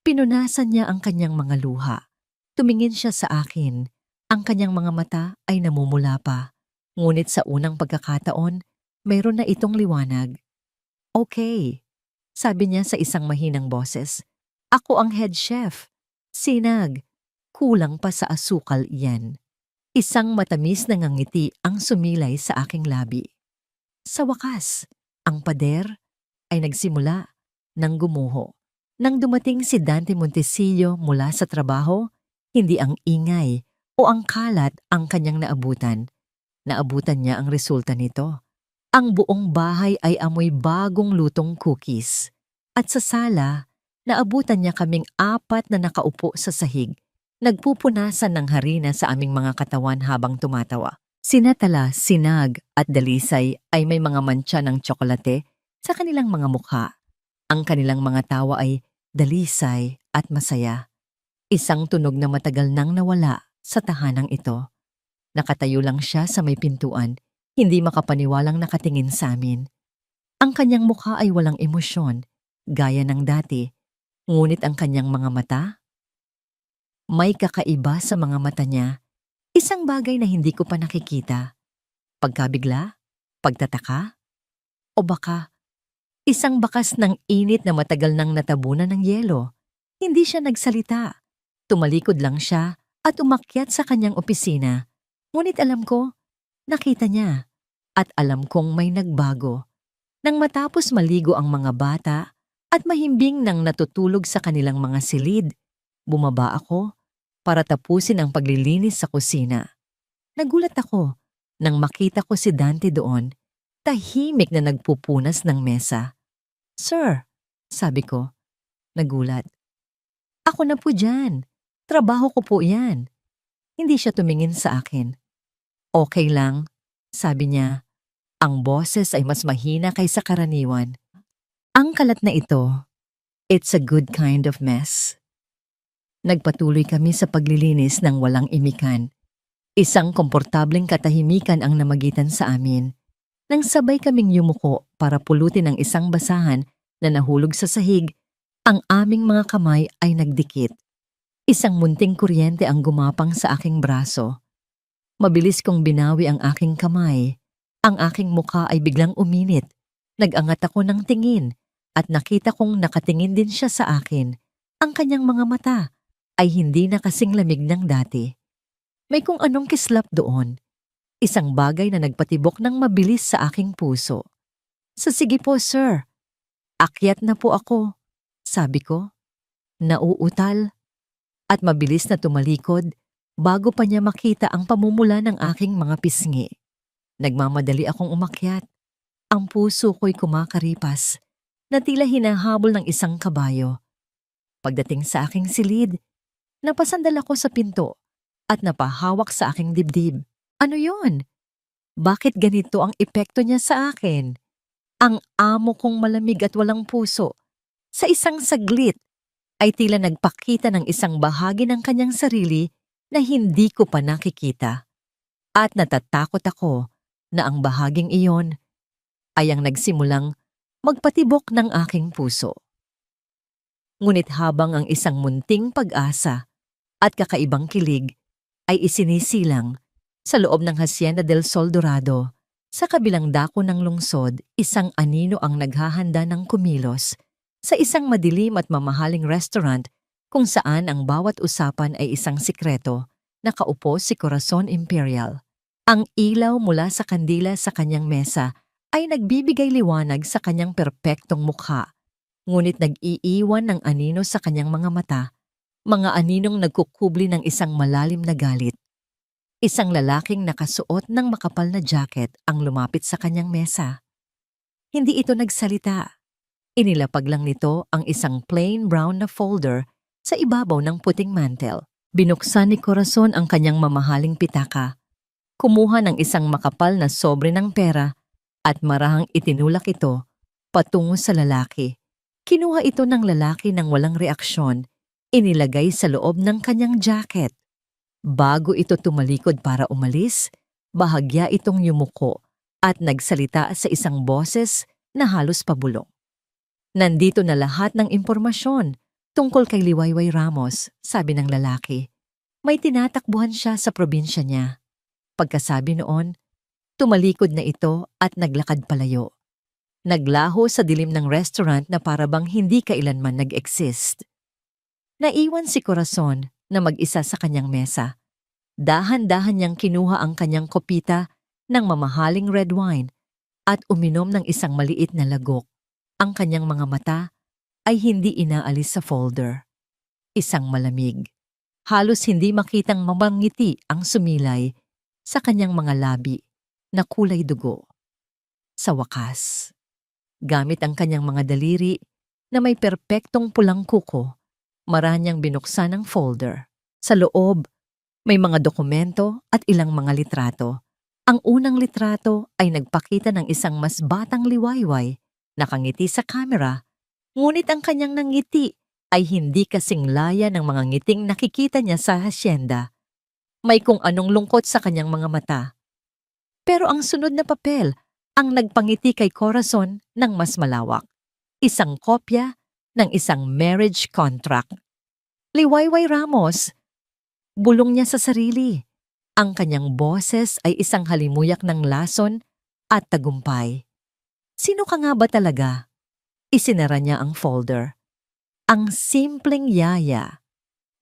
Pinunasan niya ang kanyang mga luha. Tumingin siya sa akin. Ang kanyang mga mata ay namumula pa. Ngunit sa unang pagkakataon, mayroon na itong liwanag. Okay, sabi niya sa isang mahinang boses. Ako ang head chef. Sinag, kulang pa sa asukal iyan. Isang matamis na ngangiti ang sumilay sa aking labi. Sa wakas, ang pader ay nagsimula ng gumuho. Nang dumating si Dante Montesillo mula sa trabaho, hindi ang ingay o ang kalat ang kanyang naabutan. Naabutan niya ang resulta nito. Ang buong bahay ay amoy bagong lutong cookies. At sa sala, naabutan niya kaming 4 na nakaupo sa sahig, nagpupunasan ng harina sa aming mga katawan habang tumatawa. Sina Tala, Sinag at Dalisay ay may mga mantsa ng tsokolate sa kanilang mga mukha. Ang kanilang mga tawa ay dalisay at masaya. Isang tunog na matagal nang nawala sa tahanang ito. Nakatayo lang siya sa may pintuan, hindi makapaniwalang nakatingin sa amin. Ang kanyang mukha ay walang emosyon, gaya ng dati, ngunit ang kanyang mga mata? May kakaiba sa mga mata niya, isang bagay na hindi ko pa nakikita. Pagkabigla? Pagtataka? O baka Isang bakas ng init na matagal nang natabunan ng yelo. Hindi siya nagsalita. Tumalikod lang siya at umakyat sa kanyang opisina. Ngunit alam ko, nakita niya. At alam kong may nagbago. Nang matapos maligo ang mga bata at mahimbing nang natutulog sa kanilang mga silid, bumaba ako para tapusin ang paglilinis sa kusina. Nagulat ako nang makita ko si Dante doon, tahimik na nagpupunas ng mesa. "Sir," sabi ko, nagulat. "Ako na po dyan. Trabaho ko po yan." Hindi siya tumingin sa akin. "Okay lang," sabi niya. Ang boses ay mas mahina kaysa karaniwan. "Ang kalat na ito, it's a good kind of mess." Nagpatuloy kami sa paglilinis ng walang imikan. Isang komportableng katahimikan ang namagitan sa amin. Nang sabay kaming yumuko para pulutin ang isang basahan na nahulog sa sahig, ang aming mga kamay ay nagdikit. Isang munting kuryente ang gumapang sa aking braso. Mabilis kong binawi ang aking kamay. Ang aking mukha ay biglang uminit. Nag-angat ako ng tingin at nakita kong nakatingin din siya sa akin. Ang kanyang mga mata ay hindi na kasing lamig ng dati. May kung anong kislap doon. Isang bagay na nagpatibok ng mabilis sa aking puso. "Sige po, sir. Akyat na po ako," sabi ko. Nauutal at mabilis na tumalikod bago pa niya makita ang pamumula ng aking mga pisngi. Nagmamadali akong umakyat. Ang puso ko'y kumakaripas na tila hinahabol ng isang kabayo. Pagdating sa aking silid, napasandal ako sa pinto at napahawak sa aking dibdib. Ano yon? Bakit ganito ang epekto niya sa akin? Ang amo kong malamig at walang puso, sa isang saglit, ay tila nagpakita ng isang bahagi ng kanyang sarili na hindi ko pa nakikita. At natatakot ako na ang bahaging iyon ay ang nagsimulang magpatibok ng aking puso. Ngunit habang ang isang munting pag-asa at kakaibang kilig ay isinisilang sa loob ng Hacienda del Sol Dorado, sa kabilang dako ng lungsod, isang anino ang naghahanda ng kumilos sa isang madilim at mamahaling restaurant kung saan ang bawat usapan ay isang sikreto. Nakaupo si Corazon Imperial. Ang ilaw mula sa kandila sa kanyang mesa ay nagbibigay liwanag sa kanyang perpektong mukha, ngunit nag-iiwan ng anino sa kanyang mga mata, mga aninong nagkukubli ng isang malalim na galit. Isang lalaking nakasuot ng makapal na jacket ang lumapit sa kanyang mesa. Hindi ito nagsalita. Inilapag lang nito ang isang plain brown na folder sa ibabaw ng puting mantel. Binuksan ni Corazon ang kanyang mamahaling pitaka. Kumuha ng isang makapal na sobre ng pera at marahang itinulak ito patungo sa lalaki. Kinuha ito ng lalaki nang walang reaksyon, inilagay sa loob ng kanyang jacket. Bago ito tumalikod para umalis, bahagya itong yumuko at nagsalita sa isang boses na halos pabulong. "Nandito na lahat ng impormasyon tungkol kay Liwayway Ramos," sabi ng lalaki. May tinatakbuhan siya sa probinsya niya. Pagkasabi noon, tumalikod na ito at naglakad palayo. Naglaho sa dilim ng restaurant na parabang hindi kailanman nag-exist. Naiwan si Corazon na mag-isa sa kanyang mesa. Dahan-dahan niyang kinuha ang kanyang kopita ng mamahaling red wine at uminom ng isang maliit na lagok. Ang kanyang mga mata ay hindi inaalis sa folder. Isang malamig. Halos hindi makitang mamangiti ang sumilay sa kanyang mga labi na kulay dugo. Sa wakas, gamit ang kanyang mga daliri na may perpektong pulang kuko, maranyang binuksan ang folder. Sa loob, may mga dokumento at ilang mga litrato. Ang unang litrato ay nagpakita ng isang mas batang liwayway, nakangiti sa kamera, ngunit ang kanyang nangiti ay hindi kasing laya ng mga ngiting nakikita niya sa hasyenda. May kung anong lungkot sa kanyang mga mata. Pero ang sunod na papel ang nagpangiti kay Corazon ng mas malawak. Isang kopya ng isang marriage contract. Liwayway Ramos, bulong niya sa sarili. Ang kanyang boses ay isang halimuyak ng lason at tagumpay. Sino ka nga ba talaga? Isinara niya ang folder. Ang simpleng yaya,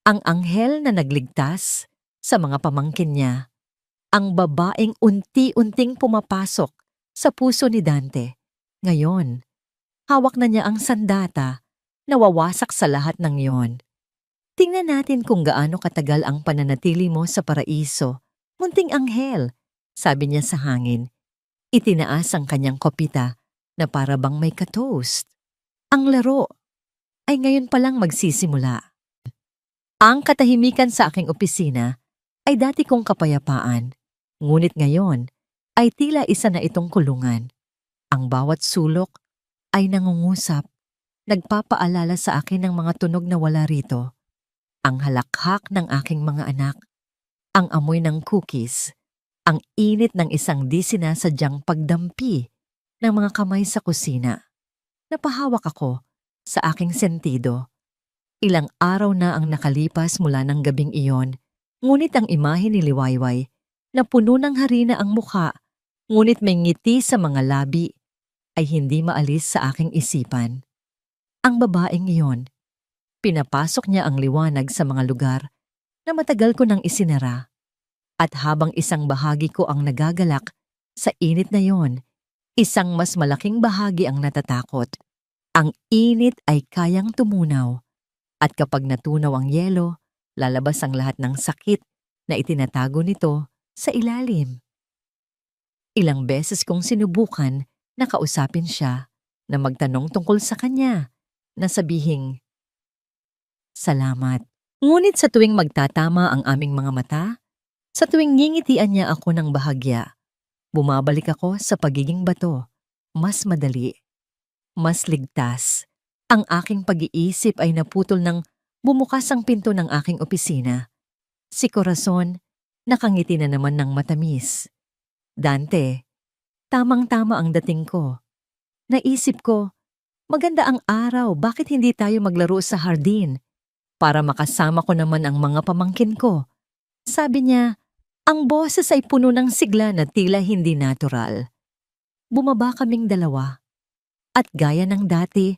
ang anghel na nagligtas sa mga pamangkin niya, ang babaeng unti-unting pumapasok sa puso ni Dante. Ngayon, hawak na niya ang sandata na wawasak sa lahat ng yon. Tingnan natin kung gaano katagal ang pananatili mo sa paraiso. Munting anghel, sabi niya sa hangin. Itinaas ang kanyang kopita na para bang may ka-toast. Ang laro ay ngayon palang magsisimula. Ang katahimikan sa aking opisina ay dati kong kapayapaan, ngunit ngayon ay tila isa na itong kulungan. Ang bawat sulok ay nangungusap, nagpapaalala sa akin ng mga tunog na wala rito. Ang halakhak ng aking mga anak, ang amoy ng cookies, ang init ng isang di sinasadyang pagdampi ng mga kamay sa kusina. Napahawak ako sa aking sentido. Ilang araw na ang nakalipas mula ng gabing iyon, ngunit ang imahe ni Liwayway na puno ng harina ang mukha, ngunit may ngiti sa mga labi, ay hindi maalis sa aking isipan. Ang babaeng iyon, pinapasok niya ang liwanag sa mga lugar na matagal ko nang isinara. At habang isang bahagi ko ang nagagalak sa init na yon, isang mas malaking bahagi ang natatakot. Ang init ay kayang tumunaw. At kapag natunaw ang yelo, lalabas ang lahat ng sakit na itinatago nito sa ilalim. Ilang beses kong sinubukan na kausapin siya, na magtanong tungkol sa kanya, na sabihing, "Salamat." Ngunit sa tuwing magtatama ang aming mga mata, sa tuwing ngingitian niya ako ng bahagya, bumabalik ako sa pagiging bato. Mas madali, mas ligtas. Ang aking pag-iisip ay naputol nang bumukas ang pinto ng aking opisina. Si Corazon, nakangiti na naman ng matamis. Dante, tamang-tama ang dating ko. Naisip ko, maganda ang araw, bakit hindi tayo maglaro sa hardin? Para makasama ko naman ang mga pamangkin ko. Sabi niya, ang boses ay puno ng sigla na tila hindi natural. Bumaba kaming dalawa. At gaya ng dati,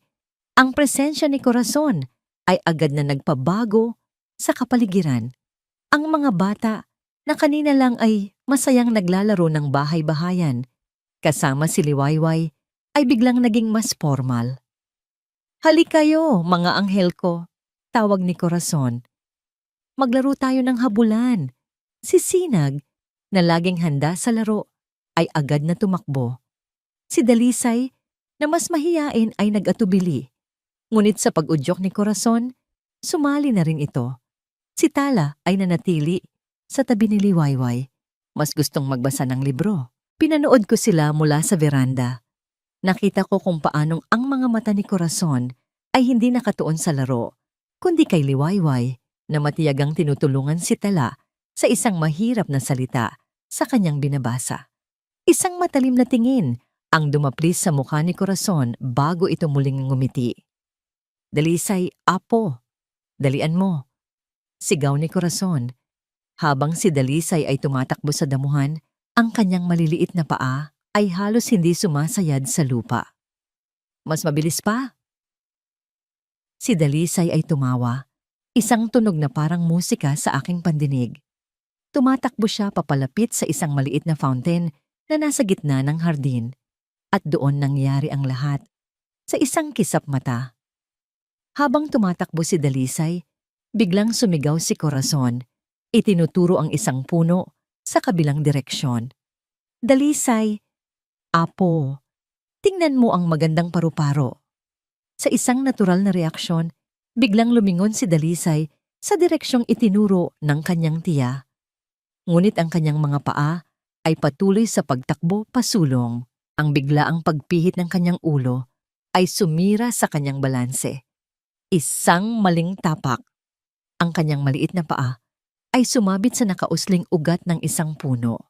ang presensya ni Corazon ay agad na nagpabago sa kapaligiran. Ang mga bata na kanina lang ay masayang naglalaro ng bahay-bahayan, kasama si Liwayway, ay biglang naging mas formal. "Halik kayo, mga anghel ko," tawag ni Corazon. "Maglaro tayo ng habulan." Si Sinag, na laging handa sa laro, ay agad na tumakbo. Si Dalisay, na mas mahiyain, ay nag-atubili. Ngunit sa pag-udyok ni Corazon, sumali na rin ito. Si Tala ay nanatili sa tabi ni Liwayway. Mas gustong magbasa ng libro. Pinanood ko sila mula sa veranda. Nakita ko kung paanong ang mga mata ni Corazon ay hindi nakatuon sa laro, kundi kay Liwayway na matiyagang tinutulungan si Tala sa isang mahirap na salita sa kanyang binabasa. Isang matalim na tingin ang dumaplis sa mukha ni Corazon bago ito muling ngumiti. "Dalisay, apo, dalian mo," sigaw ni Corazon. Habang si Dalisay ay tumatakbo sa damuhan, ang kanyang maliliit na paa ay halos hindi sumasayad sa lupa. "Mas mabilis pa." Si Dalisay ay tumawa, isang tunog na parang musika sa aking pandinig. Tumatakbo siya papalapit sa isang maliit na fountain na nasa gitna ng hardin. At doon nangyari ang lahat, sa isang kisap mata. Habang tumatakbo si Dalisay, biglang sumigaw si Corazon. Itinuturo ang isang puno sa kabilang direksyon. "Dalisay, apo, tingnan mo ang magandang paru-paro." Sa isang natural na reaksyon, biglang lumingon si Dalisay sa direksyong itinuro ng kanyang tiya. Ngunit ang kanyang mga paa ay patuloy sa pagtakbo pasulong. Ang biglaang pagpihit ng kanyang ulo ay sumira sa kanyang balanse. Isang maling tapak. Ang kanyang maliit na paa ay sumabit sa nakausling ugat ng isang puno.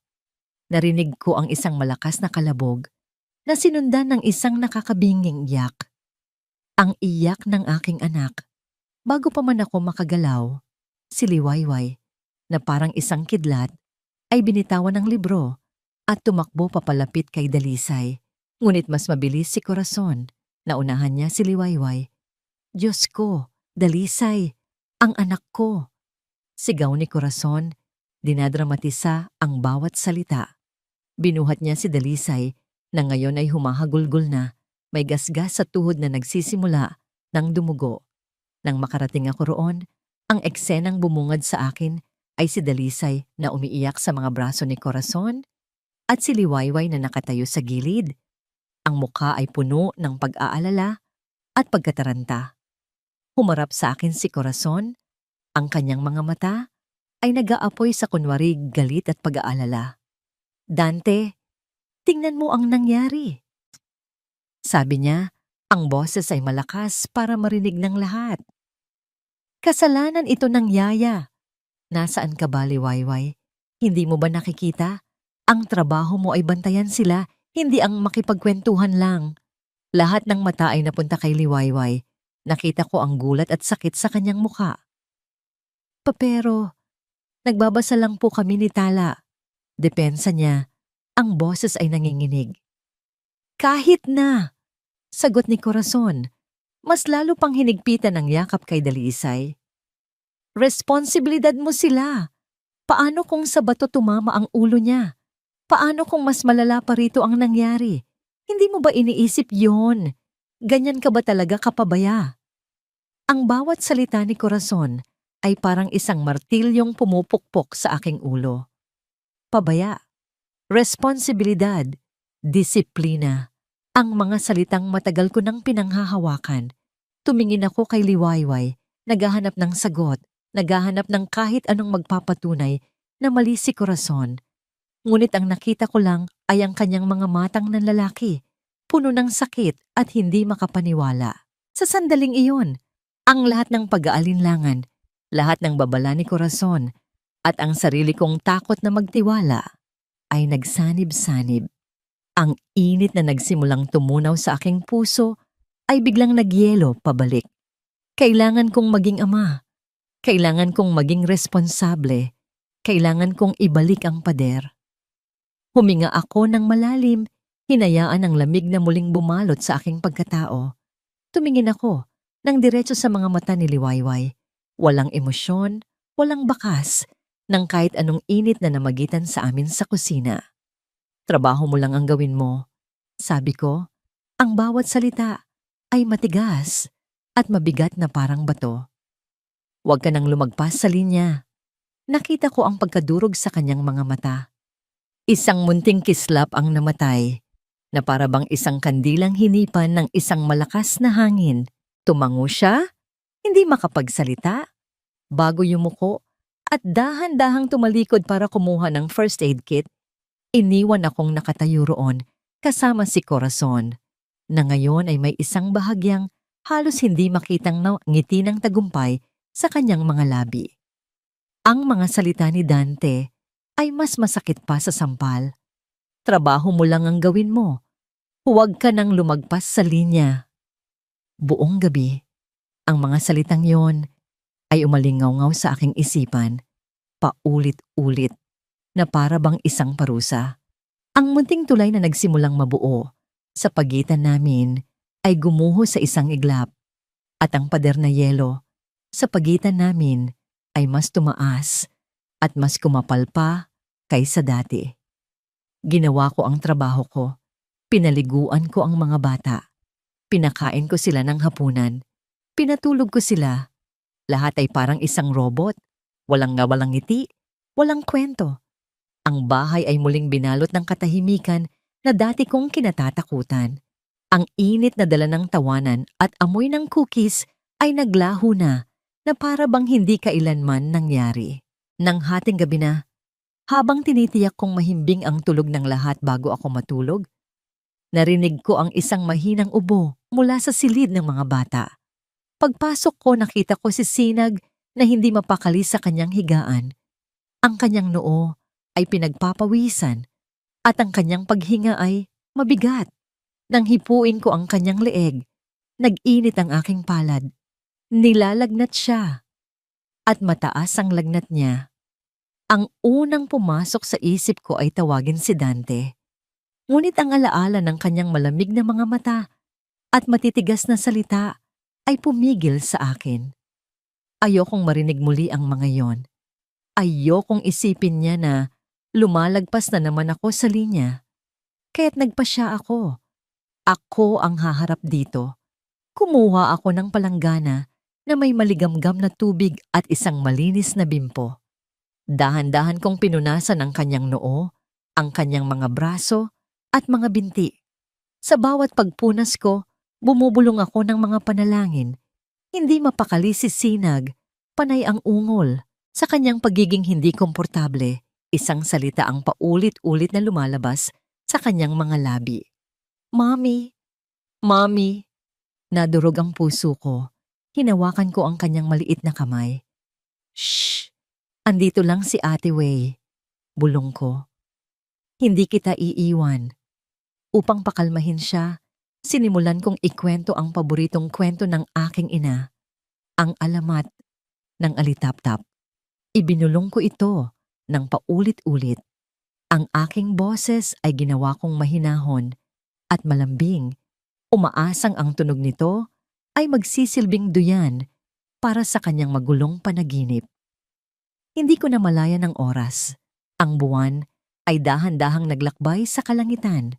Narinig ko ang isang malakas na kalabog na sinundan ng isang nakakabinging iyak. Ang iyak ng aking anak. Bago pa man ako makagalaw, si Liwayway, na parang isang kidlat, ay binitawan ng libro at tumakbo papalapit kay Dalisay. Ngunit mas mabilis si Corazon. Naunahan niya si Liwayway. Diyos ko, Dalisay, ang anak ko. Sigaw ni Corazon, dinadramatisa ang bawat salita. Binuhat niya si Dalisay na ngayon ay humahagulgol na, may gasgas sa tuhod na nagsisimula ng dumugo. Nang makarating ako roon, ang eksenang bumungad sa akin ay si Dalisay na umiiyak sa mga braso ni Corazon at si Liwayway na nakatayo sa gilid. Ang mukha ay puno ng pag-aalala at pagkataranta. Humarap sa akin si Corazon, ang kanyang mga mata ay nag-aapoy sa kunwari galit at pag-aalala. Dante, tingnan mo ang nangyari. Sabi niya, ang boses ay malakas para marinig ng lahat. Kasalanan ito ng yaya. Nasaan ka ba, Liwayway? Hindi mo ba nakikita? Ang trabaho mo ay bantayan sila, hindi ang makipagkwentuhan lang. Lahat ng mata ay napunta kay Liwayway. Nakita ko ang gulat at sakit sa kanyang mukha. Pero, nagbabasa lang po kami ni Tala. Depensa niya, ang boses ay nanginginig. Kahit na, sagot ni Corazon, mas lalo pang hinigpitan ng yakap kay Dalisay. Responsibilidad mo sila. Paano kung sa bato tumama ang ulo niya? Paano kung mas malala pa rito ang nangyari? Hindi mo ba iniisip yon? Ganyan ka ba talaga kapabaya? Ang bawat salita ni Corazon ay parang isang martilyong pumupukpok sa aking ulo. Pabaya, responsibilidad, disiplina, ang mga salitang matagal ko nang pinanghahawakan. Tumingin ako kay Liwayway, naghahanap ng sagot, naghahanap ng kahit anong magpapatunay na mali si Corazon. Ngunit ang nakita ko lang ay ang kanyang mga matang ng lalaki, puno ng sakit at hindi makapaniwala. Sa sandaling iyon, ang lahat ng pag-aalinlangan, lahat ng babala ni Corazon, at ang sarili kong takot na magtiwala ay nagsanib-sanib. Ang init na nagsimulang tumunaw sa aking puso ay biglang nagyelo pabalik. Kailangan kong maging ama. Kailangan kong maging responsable. Kailangan kong ibalik ang pader. Huminga ako ng malalim, hinayaan ang lamig na muling bumalot sa aking pagkatao. Tumingin ako nang diretso sa mga mata ni Liwayway. Walang emosyon, walang bakas, ng kahit anong init na namagitan sa amin sa kusina. Trabaho mo lang ang gawin mo. Sabi ko, ang bawat salita ay matigas at mabigat na parang bato. Huwag ka nang lumagpas sa linya. Nakita ko ang pagkadurog sa kanyang mga mata. Isang munting kislap ang namatay, na para bang isang kandilang hinipan ng isang malakas na hangin. Tumango siya, hindi makapagsalita, bago yumuko at dahan-dahang tumalikod para kumuha ng first aid kit. Iniwan akong nakatayo roon kasama si Corazon, na ngayon ay may isang bahagyang halos hindi makitang ngiti ng tagumpay sa kanyang mga labi. Ang mga salita ni Dante ay mas masakit pa sa sampal. Trabaho mo lang ang gawin mo. Huwag ka nang lumagpas sa linya. Buong gabi, ang mga salitang yon ay umalingaw-ngaw sa aking isipan, paulit-ulit, na para bang isang parusa. Ang munting tulay na nagsimulang mabuo sa pagitan namin ay gumuho sa isang iglap, at ang pader na yelo sa pagitan namin ay mas tumaas at mas kumapal pa kaysa dati. Ginawa ko ang trabaho ko. Pinaliguan ko ang mga bata. Pinakain ko sila ng hapunan. Pinatulog ko sila. Lahat ay parang isang robot. Walang ngiti, walang kwento. Ang bahay ay muling binalot ng katahimikan na dati kong kinatatakutan. Ang init na dala ng tawanan at amoy ng cookies ay naglaho na para bang hindi kailanman nangyari. Nang hating gabi na, habang tinitiyak kong mahimbing ang tulog ng lahat bago ako matulog, narinig ko ang isang mahinang ubo mula sa silid ng mga bata. Pagpasok ko, nakita ko si Sinag na hindi mapakali sa kanyang higaan. Ang kanyang noo ay pinagpapawisan at ang kanyang paghinga ay mabigat. Nang hipuin ko ang kanyang leeg, nag-init ang aking palad. Nilalagnat siya at mataas ang lagnat niya. Ang unang pumasok sa isip ko ay tawagin si Dante. Ngunit ang alaala ng kanyang malamig na mga mata at matitigas na salita ay pumigil sa akin. Ayokong marinig muli ang mga yon. Ayokong isipin niya na lumalagpas na naman ako sa linya. Kaya't nagpasya ako. Ako ang haharap dito. Kumuha ako ng palanggana na may maligamgam na tubig at isang malinis na bimpo. Dahan-dahan kong pinunasan ang kanyang noo, ang kanyang mga braso at mga binti. Sa bawat pagpunas ko, bumubulong ako ng mga panalangin. Hindi mapakali si Sinag, panay ang ungol. Sa kanyang pagiging hindi komportable, isang salita ang paulit-ulit na lumalabas sa kanyang mga labi. Mommy, Mommy. Nadurog ang puso ko. Hinawakan ko ang kanyang maliit na kamay. Shh! Andito lang si Ate Wei. Bulong ko. Hindi kita iiwan. Upang pakalmahin siya, sinimulan kong ikwento ang paboritong kwento ng aking ina, ang alamat ng alitaptap. Ibinulong ko ito ng paulit-ulit. Ang aking boses ay ginawa kong mahinahon at malambing. Umaasang ang tunog nito ay magsisilbing duyan para sa kanyang magulong panaginip. Hindi ko na malaya ng oras. Ang buwan ay dahan-dahang naglakbay sa kalangitan.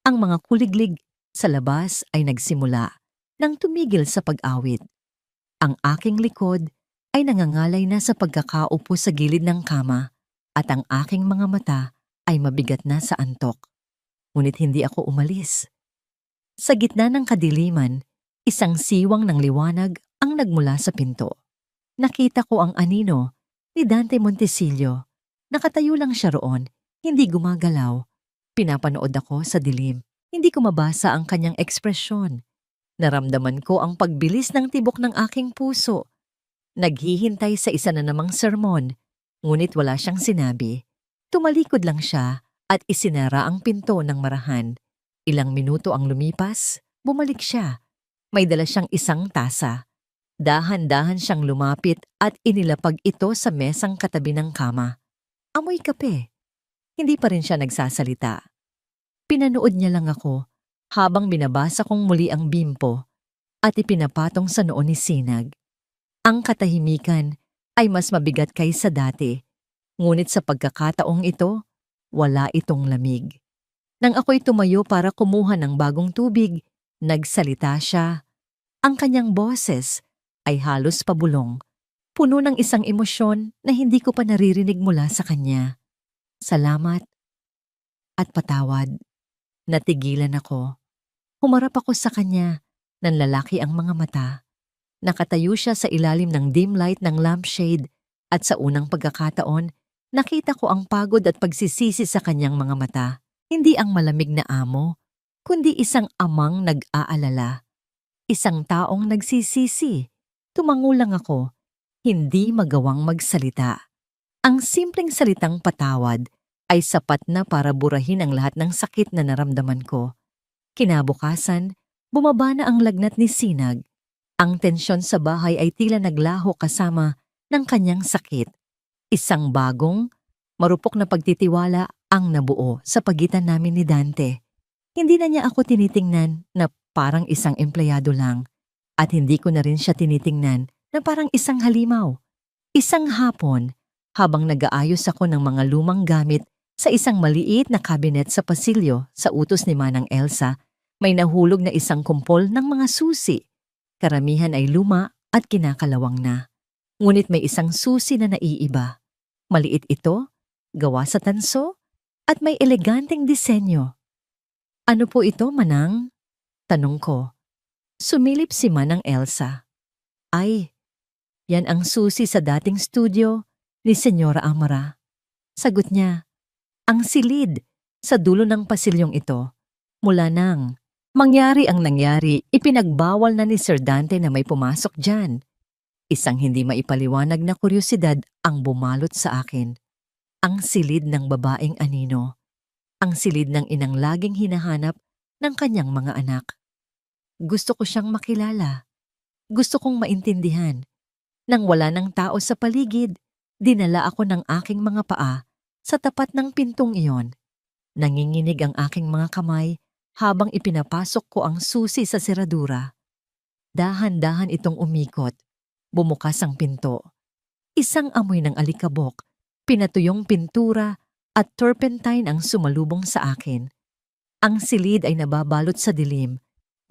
Ang mga kuliglig sa labas ay nagsimula nang tumigil sa pag-awit. Ang aking likod ay nangangalay na sa pagkakaupo sa gilid ng kama at ang aking mga mata ay mabigat na sa antok. Ngunit hindi ako umalis. Sa gitna ng kadiliman, isang siwang ng liwanag ang nagmula sa pinto. Nakita ko ang anino ni Dante Montesillo. Nakatayo lang siya roon, hindi gumagalaw. Pinapanood ako sa dilim. Hindi ko mabasa ang kanyang ekspresyon. Naramdaman ko ang pagbilis ng tibok ng aking puso. Naghihintay sa isa na namang sermon, ngunit wala siyang sinabi. Tumalikod lang siya at isinara ang pinto ng marahan. Ilang minuto ang lumipas, bumalik siya. May dala siyang isang tasa. Dahan-dahan siyang lumapit at inilapag ito sa mesang katabi ng kama. Amoy kape. Hindi pa rin siya nagsasalita. Pinanood niya lang ako habang binabasa kong muli ang bimpo at ipinapatong sa noo ni Sinag. Ang katahimikan ay mas mabigat kaysa dati, ngunit sa pagkakataong ito, wala itong lamig. Nang ako'y tumayo para kumuha ng bagong tubig, nagsalita siya. Ang kanyang boses ay halos pabulong, puno ng isang emosyon na hindi ko pa naririnig mula sa kanya. Salamat at patawad. Natigilan ako. Humarap ako sa kanya, nanlalaki ang mga mata. Nakatayo siya sa ilalim ng dim light ng lampshade at sa unang pagkakataon, nakita ko ang pagod at pagsisisi sa kanyang mga mata. Hindi ang malamig na amo, kundi isang amang nag-aalala. Isang taong nagsisisi. Tumango lang ako, hindi magawang magsalita. Ang simpleng salitang patawad ay sapat na para burahin ang lahat ng sakit na naramdaman ko. Kinabukasan, bumaba na ang lagnat ni Sinag. Ang tensyon sa bahay ay tila naglaho kasama ng kanyang sakit. Isang bagong, marupok na pagtitiwala ang nabuo sa pagitan namin ni Dante. Hindi na niya ako tinitingnan na parang isang empleyado lang at hindi ko na rin siya tinitingnan na parang isang halimaw. Isang hapon, habang nag-aayos ako ng mga lumang gamit sa isang maliit na kabinet sa pasilyo sa utos ni Manang Elsa, may nahulog na isang kumpol ng mga susi. Karamihan ay luma at kinakalawang na. Ngunit may isang susi na naiiba. Maliit ito, gawa sa tanso, at may eleganteng disenyo. Ano po ito, Manang? Tanong ko. Sumilip si Manang Elsa. Ay, yan ang susi sa dating studio ni Senyora Amara. Sagot niya, ang silid sa dulo ng pasilyong ito. Mula nang mangyari ang nangyari, ipinagbawal na ni Sir Dante na may pumasok dyan. Isang hindi maipaliwanag na kuryosidad ang bumalot sa akin. Ang silid ng babaeng anino. Ang silid ng inang laging hinahanap ng kanyang mga anak. Gusto ko siyang makilala. Gusto kong maintindihan. Nang wala ng tao sa paligid, dinala ako ng aking mga paa sa tapat ng pintong iyon. Nanginginig ang aking mga kamay habang ipinapasok ko ang susi sa seradura. Dahan-dahan itong umikot. Bumukas ang pinto. Isang amoy ng alikabok, pinatuyong pintura at turpentine ang sumalubong sa akin. Ang silid ay nababalot sa dilim,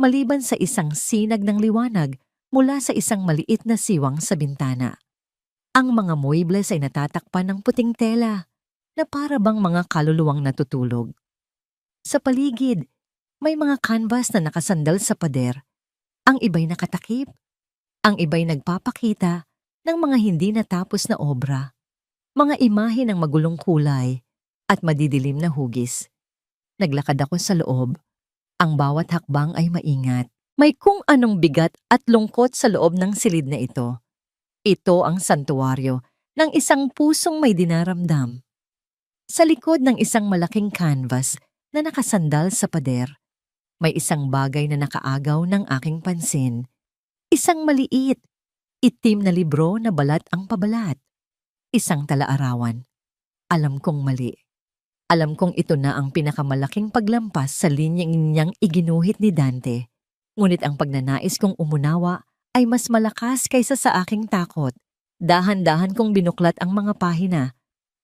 maliban sa isang sinag ng liwanag mula sa isang maliit na siwang sa bintana. Ang mga muebles ay natatakpan ng puting tela na para bang mga kaluluwang natutulog. Sa paligid, may mga canvas na nakasandal sa pader. Ang iba'y nakatakip. Ang iba'y nagpapakita ng mga hindi natapos na obra. Mga imahe ng magulong kulay at madidilim na hugis. Naglakad ako sa loob. Ang bawat hakbang ay maingat. May kung anong bigat at lungkot sa loob ng silid na ito. Ito ang santuwaryo ng isang pusong may dinaramdam. Sa likod ng isang malaking canvas na nakasandal sa pader, may isang bagay na nakaagaw ng aking pansin. Isang maliit, itim na libro na balat ang pabalat. Isang talaarawan. Alam kong mali. Alam kong ito na ang pinakamalaking paglampas sa linyang niyang iginuhit ni Dante. Ngunit ang pagnanais kong umunawa ay mas malakas kaysa sa aking takot. Dahan-dahan kong binuklat ang mga pahina.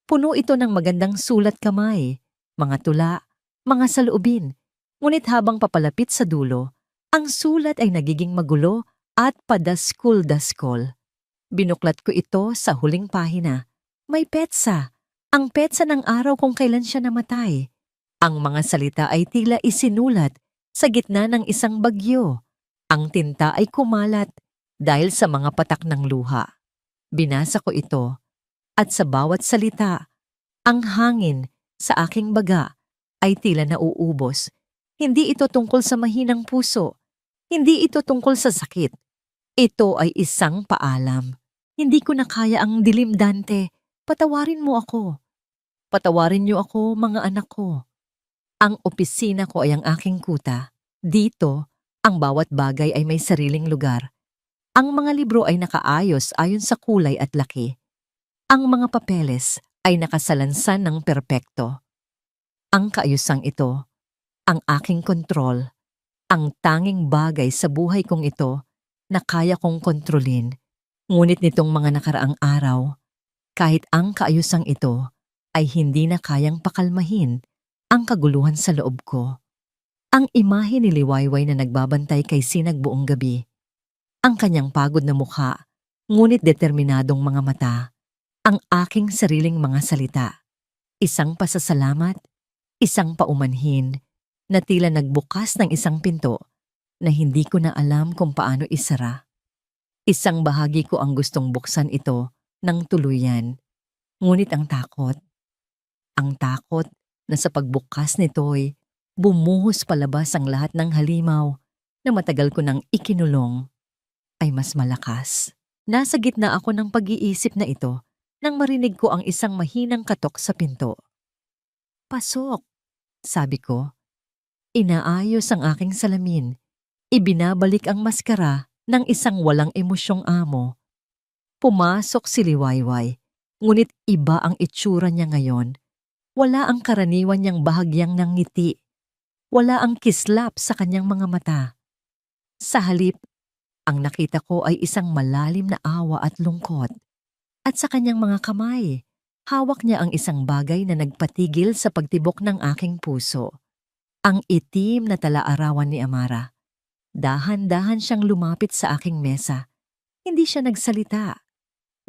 Puno ito ng magandang sulat kamay, mga tula, mga saloobin. Ngunit habang papalapit sa dulo, ang sulat ay nagiging magulo at padaskol-daskol. Binuklat ko ito sa huling pahina. May petsa. Ang petsa ng araw kung kailan siya namatay. Ang mga salita ay tila isinulat sa gitna ng isang bagyo. Ang tinta ay kumalat dahil sa mga patak ng luha. Binasa ko ito at sa bawat salita, ang hangin sa aking baga ay tila nauubos. Hindi ito tungkol sa mahinang puso. Hindi ito tungkol sa sakit. Ito ay isang paalam. Hindi ko na kaya ang dilim, Dante. Patawarin mo ako. Patawarin niyo ako, mga anak ko. Ang opisina ko ay ang aking kuta. Dito, ang bawat bagay ay may sariling lugar. Ang mga libro ay nakaayos ayon sa kulay at laki. Ang mga papeles ay nakasalansan ng perpekto. Ang kaayusang ito, ang aking kontrol, ang tanging bagay sa buhay kong ito na kaya kong kontrolin. Ngunit nitong mga nakaraang araw, kahit ang kaayusang ito ay hindi na kayang pakalmahin ang kaguluhan sa loob ko. Ang imahe ni Liwayway na nagbabantay kay Sinag buong gabi. Ang kanyang pagod na mukha, ngunit determinadong mga mata. Ang aking sariling mga salita. Isang pasasalamat, isang paumanhin, na tila nagbukas ng isang pinto na hindi ko na alam kung paano isara. Isang bahagi ko ang gustong buksan ito ng tuluyan. Ngunit ang takot na sa pagbukas nito'y bumuhos palabas ang lahat ng halimaw na matagal ko nang ikinulong, ay mas malakas. Nasa gitna ako ng pag-iisip na ito nang marinig ko ang isang mahinang katok sa pinto. Pasok, sabi ko. Inaayos ang aking salamin. Ibinabalik ang maskara ng isang walang emosyong amo. Pumasok si Liwayway, ngunit iba ang itsura niya ngayon. Wala ang karaniwan niyang bahagyang ng ngiti. Wala ang kislap sa kanyang mga mata. Sa halip, ang nakita ko ay isang malalim na awa at lungkot. At sa kanyang mga kamay, hawak niya ang isang bagay na nagpatigil sa pagtibok ng aking puso. Ang itim na talaarawan ni Amara. Dahan-dahan siyang lumapit sa aking mesa. Hindi siya nagsalita.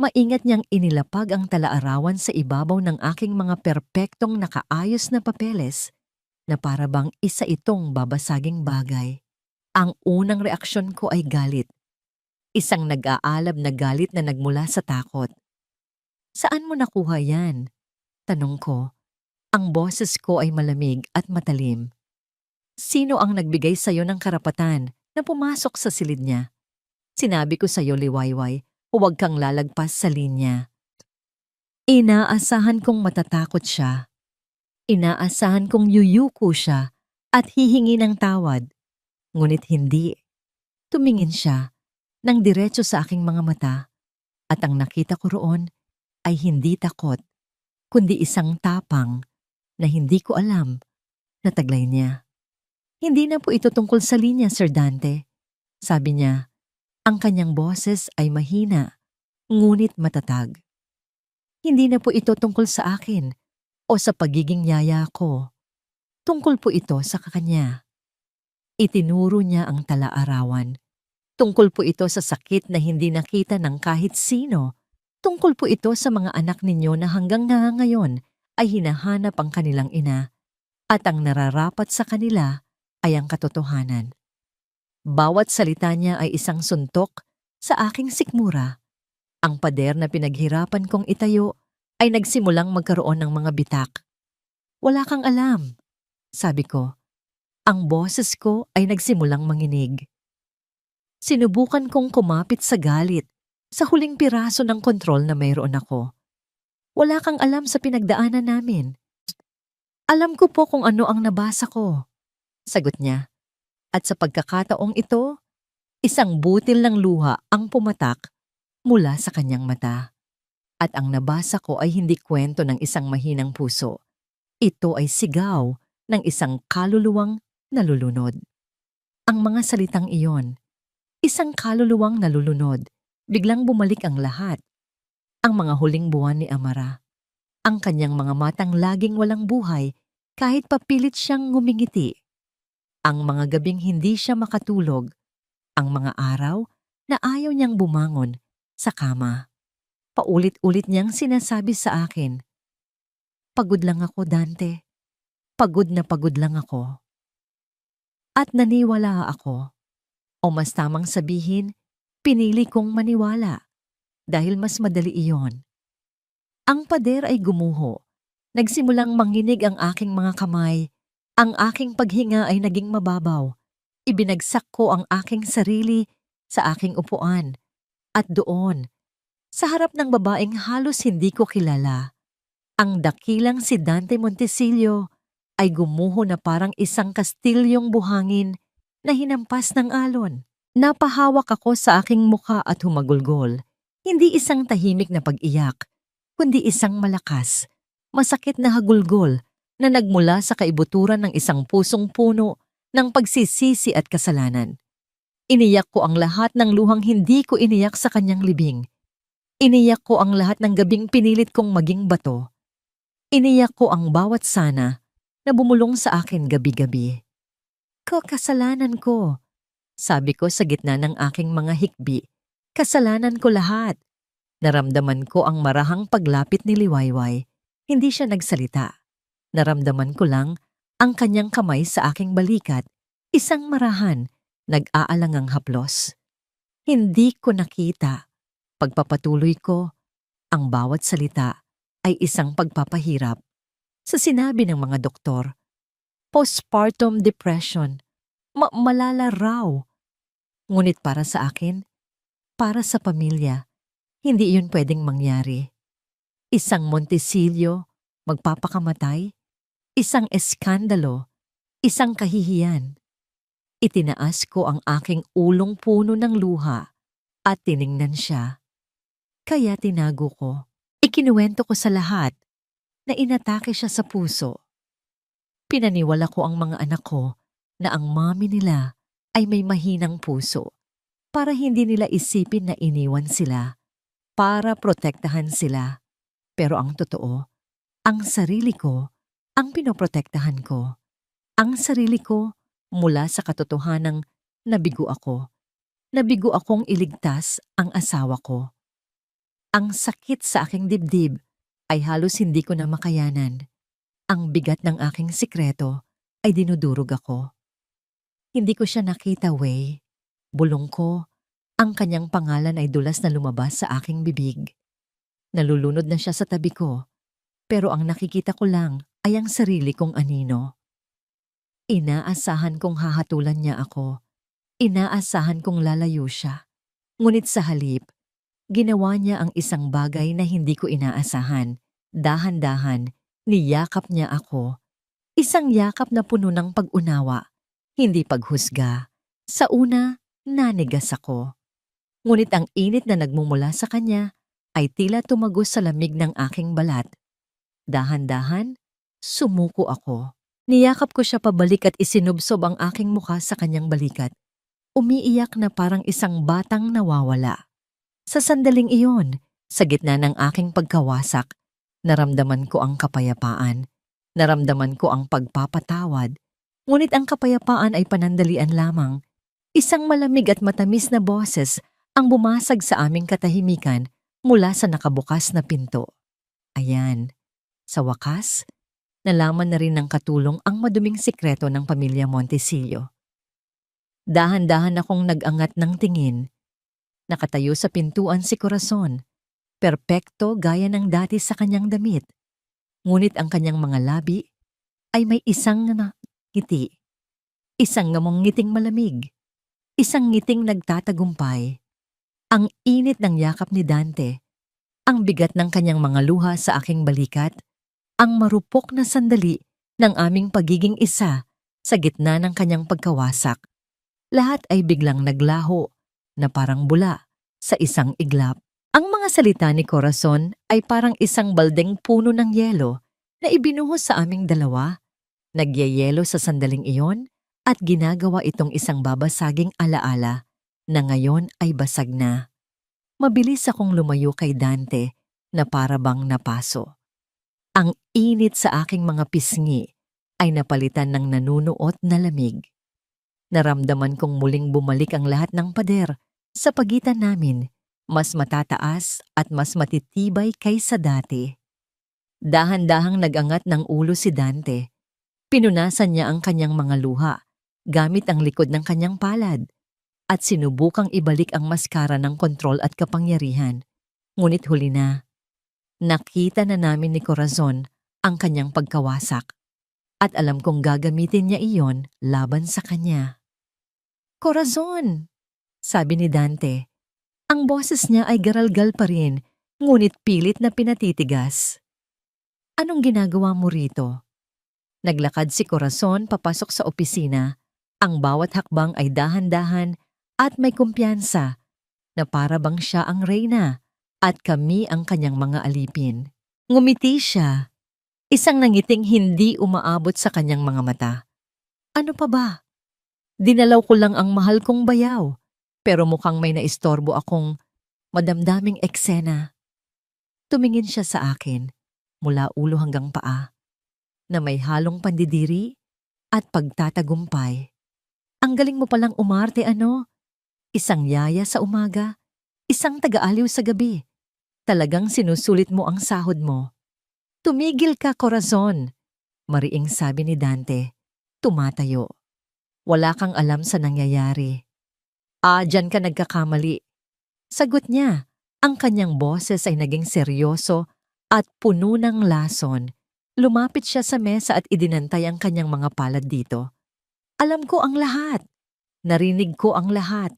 Maingat niyang inilapag ang talaarawan sa ibabaw ng aking mga perpektong nakaayos na papeles na para bang isa itong babasaging bagay. Ang unang reaksyon ko ay galit. Isang nag-aalab na galit na nagmula sa takot. Saan mo nakuha yan? Tanong ko. Ang boses ko ay malamig at matalim. Sino ang nagbigay sa'yo ng karapatan na pumasok sa silid niya? Sinabi ko sa'yo, Liwayway, huwag kang lalagpas sa linya. Inaasahan kong matatakot siya. Inaasahan kong yuyuko siya at hihingi ng tawad. Ngunit hindi. Tumingin siya ng diretso sa aking mga mata at ang nakita ko roon ay hindi takot, kundi isang tapang na hindi ko alam na taglay niya. Hindi na po ito tungkol sa linya, Sir Dante. Sabi niya, ang kanyang boses ay mahina, ngunit matatag. Hindi na po ito tungkol sa akin o sa pagiging yaya ko. Tungkol po ito sa kanya. Itinuro niya ang tala-arawan. Tungkol po ito sa sakit na hindi nakita ng kahit sino. Tungkol po ito sa mga anak ninyo na hanggang ngayon ay hinahanap ang kanilang ina at ang nararapat sa kanila ay ang katotohanan. Bawat salita niya ay isang suntok sa aking sikmura. Ang pader na pinaghirapan kong itayo ay nagsimulang magkaroon ng mga bitak. Wala kang alam, sabi ko. Ang boses ko ay nagsimulang manginig. Sinubukan kong kumapit sa galit sa huling piraso ng kontrol na mayroon ako. Wala kang alam sa pinagdaanan namin. Alam ko po kung ano ang nabasa ko, sagot niya. At sa pagkakataong ito, isang butil ng luha ang pumatak mula sa kanyang mata. At ang nabasa ko ay hindi kwento ng isang mahinang puso. Ito ay sigaw ng isang kaluluwang nalulunod. Ang mga salitang iyon, isang kaluluwang nalulunod, biglang bumalik ang lahat. Ang mga huling buwan ni Amara. Ang kanyang mga matang laging walang buhay kahit papilit siyang ngumingiti. Ang mga gabing hindi siya makatulog. Ang mga araw na ayaw niyang bumangon sa kama. Paulit-ulit niyang sinasabi sa akin, "Pagod lang ako, Dante. Pagod na pagod lang ako." At naniwala ako. O mas tamang sabihin, pinili kong maniwala dahil mas madali iyon. Ang pader ay gumuho. Nagsimulang manginig ang aking mga kamay. Ang aking paghinga ay naging mababaw. Ibinagsak ko ang aking sarili sa aking upuan. At doon, sa harap ng babaeng halos hindi ko kilala, ang dakilang si Dante Montesillo ay gumuho na parang isang kastilyong buhangin na hinampas ng alon. Napahawak ako sa aking mukha at humagulgol. Hindi isang tahimik na pag-iyak, kundi isang malakas, masakit na hagulgol na nagmula sa kaibuturan ng isang pusong puno ng pagsisisi at kasalanan. Iniyak ko ang lahat ng luhang hindi ko iniyak sa kanyang libing. Iniyak ko ang lahat ng gabing pinilit kong maging bato. Iniyak ko ang bawat sana na bumulong sa akin gabi-gabi. Kasalanan ko, sabi ko sa gitna ng aking mga hikbi. Kasalanan ko lahat. Naramdaman ko ang marahang paglapit ni Liwayway. Hindi siya nagsalita. Naramdaman ko lang ang kanyang kamay sa aking balikat, isang marahan, nag-aalangang haplos. Hindi ko nakita. Pagpapatuloy ko, ang bawat salita ay isang pagpapahirap. Sa sinabi ng mga doktor, postpartum depression, malala raw. Ngunit para sa akin, para sa pamilya, hindi iyon pwedeng mangyari. Isang Montesillo, magpapakamatay, isang eskandalo, isang kahihiyan. Itinaas ko ang aking ulong puno ng luha at tiningnan siya. Kaya tinago ko. Ikinuwento ko sa lahat na inatake siya sa puso. Pinaniwala ko ang mga anak ko na ang mami nila ay may mahinang puso para hindi nila isipin na iniwan sila, para protektahan sila. Pero ang totoo, ang sarili ko ang pinoprotektahan ko. Ang sarili ko mula sa katotohanang nabigo ako. Nabigo akong iligtas ang asawa ko. Ang sakit sa aking dibdib ay halos hindi ko na makayanan. Ang bigat ng aking sikreto ay dinudurog ako. Hindi ko siya nakita, Way. Bulong ko, ang kanyang pangalan ay dulas na lumabas sa aking bibig. Nalulunod na siya sa tabi ko, pero ang nakikita ko lang ay ang sarili kong anino. Inaasahan kong hahatulan niya ako. Inaasahan kong lalayo siya. Ngunit sa halip, ginawa niya ang isang bagay na hindi ko inaasahan. Dahan-dahan, niyakap niya ako. Isang yakap na puno ng pag-unawa, hindi paghusga. Sa una, nanigas ako. Ngunit ang init na nagmumula sa kanya ay tila tumagos sa lamig ng aking balat. Dahan-dahan, sumuko ako. Niyakap ko siya pabalik at isinubsob ang aking mukha sa kanyang balikat. Umiiyak na parang isang batang nawawala. Sa sandaling iyon, sa gitna ng aking pagkawasak, naramdaman ko ang kapayapaan. Naramdaman ko ang pagpapatawad. Ngunit ang kapayapaan ay panandalian lamang. Isang malamig at matamis na boses ang bumasag sa aming katahimikan mula sa nakabukas na pinto. Ayan, sa wakas, nalaman na rin ng katulong ang maduming sikreto ng pamilya Montesillo. Dahan-dahan akong nag-angat ng tingin. Nakatayo sa pintuan si Corazon, perpekto gaya ng dati sa kanyang damit. Ngunit ang kanyang mga labi ay may isang ngiti. Isang ngamong ngiting malamig. Isang ngiting nagtatagumpay. Ang init ng yakap ni Dante. Ang bigat ng kanyang mga luha sa aking balikat. Ang marupok na sandali ng aming pagiging isa sa gitna ng kanyang pagkawasak. Lahat ay biglang naglaho na parang bula sa isang iglap. Ang mga salita ni Corazon ay parang isang baldeng puno ng yelo na ibinuhos sa aming dalawa. Nagyayelo sa sandaling iyon at ginagawa itong isang babasaging alaala na ngayon ay basag na. Mabilis akong lumayo kay Dante na para bang napaso. Ang init sa aking mga pisngi ay napalitan ng nanunuot na lamig. Naramdaman kong muling bumalik ang lahat ng pader sa pagitan namin, mas matataas at mas matitibay kaysa dati. Dahan-dahang nag-angat ng ulo si Dante. Pinunasan niya ang kanyang mga luha gamit ang likod ng kanyang palad at sinubukang ibalik ang maskara ng kontrol at kapangyarihan. Ngunit huli na. Nakita na namin ni Corazon ang kanyang pagkawasak at alam kong gagamitin niya iyon laban sa kanya. Corazon! Sabi ni Dante. Ang boses niya ay garalgal pa rin, ngunit pilit na pinatitigas. Anong ginagawa mo rito? Naglakad si Corazon papasok sa opisina. Ang bawat hakbang ay dahan-dahan at may kumpiyansa na para bang siya ang reyna at kami ang kanyang mga alipin. Ngumiti siya, isang nangiting hindi umaabot sa kanyang mga mata. Ano pa ba? Dinalaw ko lang ang mahal kong bayaw, pero mukhang may naistorbo akong madamdaming eksena. Tumingin siya sa akin, mula ulo hanggang paa, na may halong pandidiri at pagtatagumpay. Ang galing mo palang umarte, ano? Isang yaya sa umaga, isang taga-aliw sa gabi. Talagang sinusulit mo ang sahod mo. Tumigil ka, Corazon, mariing sabi ni Dante. Tumatayo. Wala kang alam sa nangyayari. Diyan ka nagkakamali. Sagot niya, ang kanyang boses ay naging seryoso at puno ng lason. Lumapit siya sa mesa at idinantay ang kanyang mga palad dito. Alam ko ang lahat. Narinig ko ang lahat.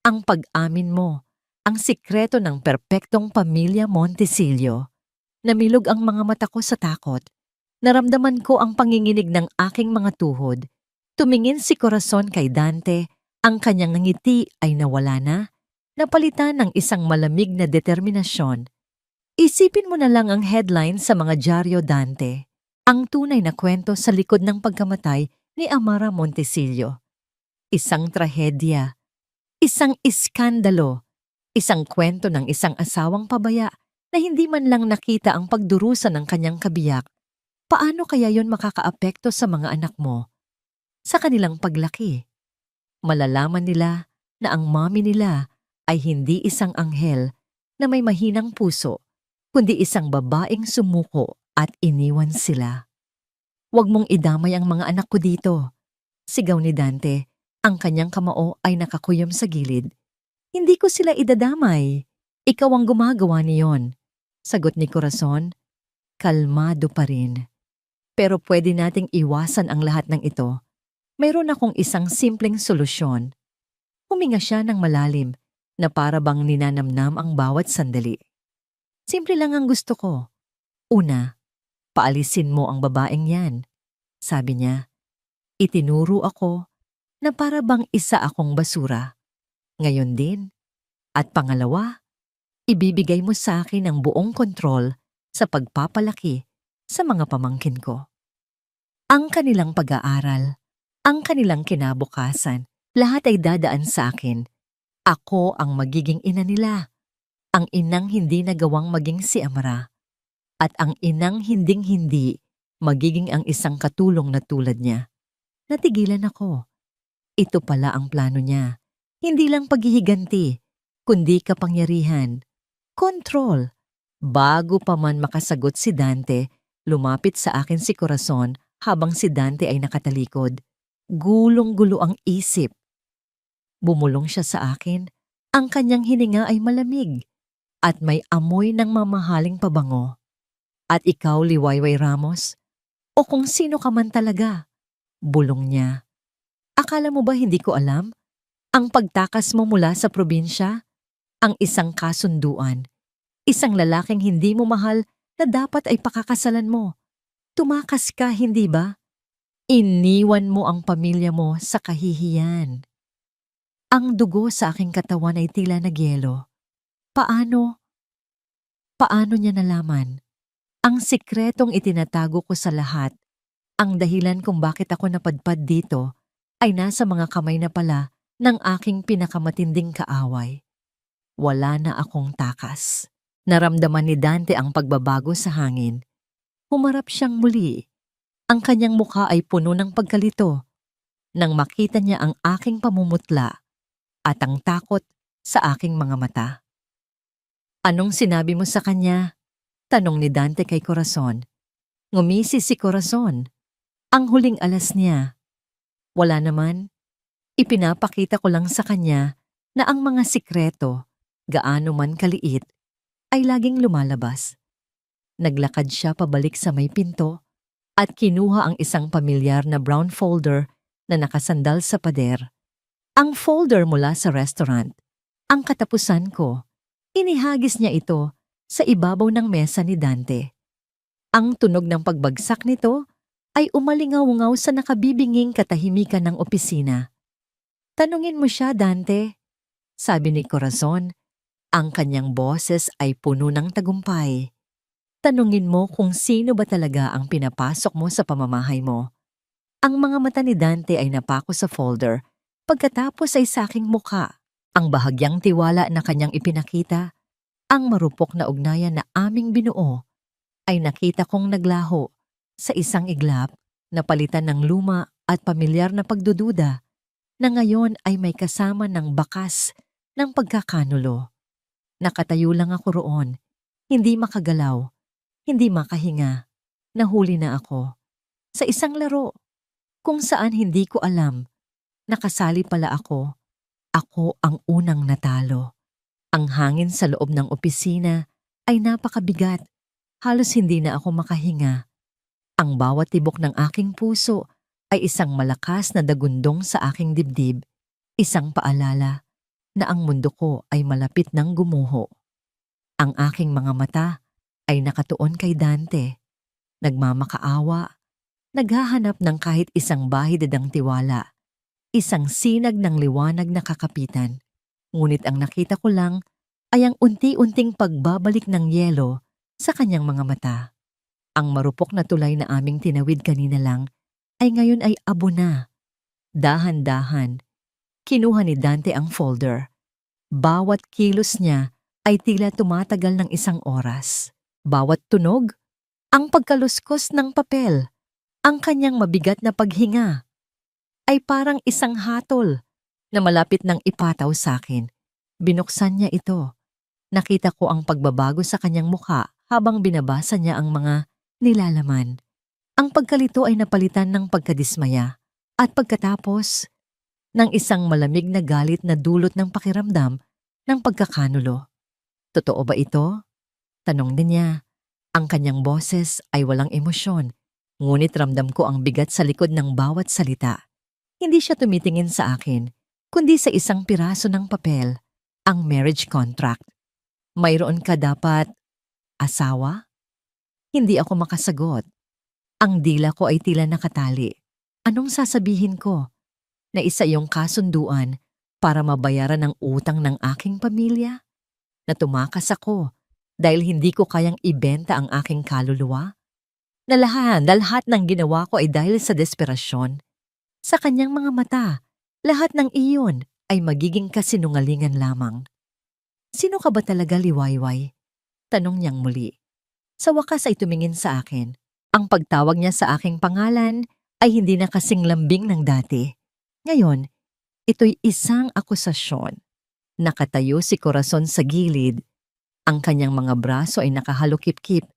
Ang pag-amin mo, ang sikreto ng perpektong pamilya Montesillo. Namilog ang mga mata ko sa takot. Naramdaman ko ang panginginig ng aking mga tuhod. Tumingin si Corazon kay Dante, ang kanyang ngiti ay nawala na, napalitan ng isang malamig na determinasyon. Isipin mo na lang ang headline sa mga dyaryo, Dante. Ang tunay na kwento sa likod ng pagkamatay ni Amara Montesillo. Isang trahedya, isang iskandalo, isang kwento ng isang asawang pabaya na hindi man lang nakita ang pagdurusa ng kanyang kabiyak. Paano kaya yon makakaapekto sa mga anak mo? Sa kanilang paglaki, malalaman nila na ang mommy nila ay hindi isang anghel na may mahinang puso, kundi isang babaeng sumuko at iniwan sila. Huwag mong idamay ang mga anak ko dito, sigaw ni Dante. Ang kanyang kamao ay nakakuyom sa gilid. Hindi ko sila idadamay. Ikaw ang gumagawa niyon, sagot ni Corazon. Kalmado pa rin. Pero pwede nating iwasan ang lahat ng ito. Mayroon akong isang simpleng solusyon. Huminga siya ng malalim na para bang ninanamnam ang bawat sandali. Simple lang ang gusto ko. Una, paalisin mo ang babaeng yan. Sabi niya, itinuro ako na para bang isa akong basura. Ngayon din. At pangalawa, ibibigay mo sa akin ang buong kontrol sa pagpapalaki sa mga pamangkin ko. Ang kanilang pag-aaral, ang kanilang kinabukasan, lahat ay dadaan sa akin. Ako ang magiging ina nila, ang inang hindi nagawang maging si Amara, at ang inang hinding-hindi magiging ang isang katulong na tulad niya. Natigilan ako. Ito pala ang plano niya. Hindi lang paghihiganti, kundi kapangyarihan. Control. Bago pa man makasagot si Dante, lumapit sa akin si Corazon habang si Dante ay nakatalikod. Gulong-gulo ang isip. Bumulong siya sa akin. Ang kanyang hininga ay malamig at may amoy ng mamahaling pabango. At ikaw, Liwayway Ramos, o kung sino ka man talaga, bulong niya. Akala mo ba hindi ko alam? Ang pagtakas mo mula sa probinsya, ang isang kasunduan, isang lalaking hindi mo mahal na dapat ay pakakasalan mo. Tumakas ka, hindi ba? Iniwan mo ang pamilya mo sa kahihiyan. Ang dugo sa aking katawan ay tila nagyelo. Paano? Paano niya nalaman? Ang sikretong itinatago ko sa lahat, ang dahilan kung bakit ako napadpad dito, ay nasa mga kamay na pala ng aking pinakamatinding kaaway. Wala na akong takas. Naramdaman ni Dante ang pagbabago sa hangin. Humarap siyang muli. Ang kanyang mukha ay puno ng pagkalito nang makita niya ang aking pamumutla at ang takot sa aking mga mata. Anong sinabi mo sa kanya? Tanong ni Dante kay Corazon. Ngumisi si Corazon. Ang huling alas niya. Wala naman. Ipinapakita ko lang sa kanya na ang mga sikreto, gaano man kaliit, ay laging lumalabas. Naglakad siya pabalik sa may pinto at kinuha ang isang pamilyar na brown folder na nakasandal sa pader. Ang folder mula sa restaurant. Ang katapusan ko, inihagis niya ito sa ibabaw ng mesa ni Dante. Ang tunog ng pagbagsak nito ay umalingaw-ngaw sa nakabibinging katahimikan ng opisina. Tanungin mo siya, Dante, sabi ni Corazon. Ang kanyang boses ay puno ng tagumpay. Tanungin mo kung sino ba talaga ang pinapasok mo sa pamamahay mo. Ang mga mata ni Dante ay napako sa folder, pagkatapos ay sa aking mukha. Ang bahagyang tiwala na kanyang ipinakita, ang marupok na ugnayan na aming binuo, ay nakita kong naglaho sa isang iglap na palitan ng luma at pamilyar na pagdududa na ngayon ay may kasama ng bakas ng pagkakanulo. Nakatayo lang ako roon, hindi makagalaw, hindi makahinga. Nahuli na ako sa isang laro kung saan hindi ko alam. Nakasali pala ako. Ako ang unang natalo. Ang hangin sa loob ng opisina ay napakabigat. Halos hindi na ako makahinga. Ang bawat tibok ng aking puso ay isang malakas na dagundong sa aking dibdib. Isang paalala na ang mundo ko ay malapit ng gumuho. Ang aking mga mata ay nakatuon kay Dante. Nagmamakaawa, naghahanap ng kahit isang bahidadang tiwala. Isang sinag ng liwanag na kakapitan. Ngunit ang nakita ko lang ay ang unti-unting pagbabalik ng yelo sa kanyang mga mata. Ang marupok na tulay na aming tinawid kanina lang ay ngayon ay abo na. Dahan-dahan, kinuha ni Dante ang folder. Bawat kilos niya ay tila tumatagal ng isang oras. Bawat tunog, ang pagkaluskos ng papel, ang kanyang mabigat na paghinga, ay parang isang hatol na malapit ng ipataw sa akin. Binuksan niya ito. Nakita ko ang pagbabago sa kanyang mukha habang binabasa niya ang mga nilalaman. Ang pagkalito ay napalitan ng pagkadismaya at pagkatapos ng isang malamig na galit na dulot ng pakiramdam ng pagkakanulo. Totoo ba ito? Tanong din niya. Ang kanyang boses ay walang emosyon, ngunit ramdam ko ang bigat sa likod ng bawat salita. Hindi siya tumitingin sa akin, kundi sa isang piraso ng papel, ang marriage contract. Mayroon ka dapat asawa? Hindi ako makasagot. Ang dila ko ay tila nakatali. Anong sasabihin ko? Na isa yung kasunduan para mabayaran ang utang ng aking pamilya? Na tumakas ako dahil hindi ko kayang ibenta ang aking kaluluwa? na lahat ng ginawa ko ay dahil sa desperasyon. Sa kanyang mga mata, lahat ng iyon ay magiging kasinungalingan lamang. Sino ka ba talaga, Liwayway? Tanong niyang muli. Sa wakas ay tumingin sa akin. Ang pagtawag niya sa aking pangalan ay hindi na kasing lambing ng dati. Ngayon, ito'y isang akusasyon. Nakatayo si Corazon sa gilid. Ang kanyang mga braso ay nakahalukip-kip.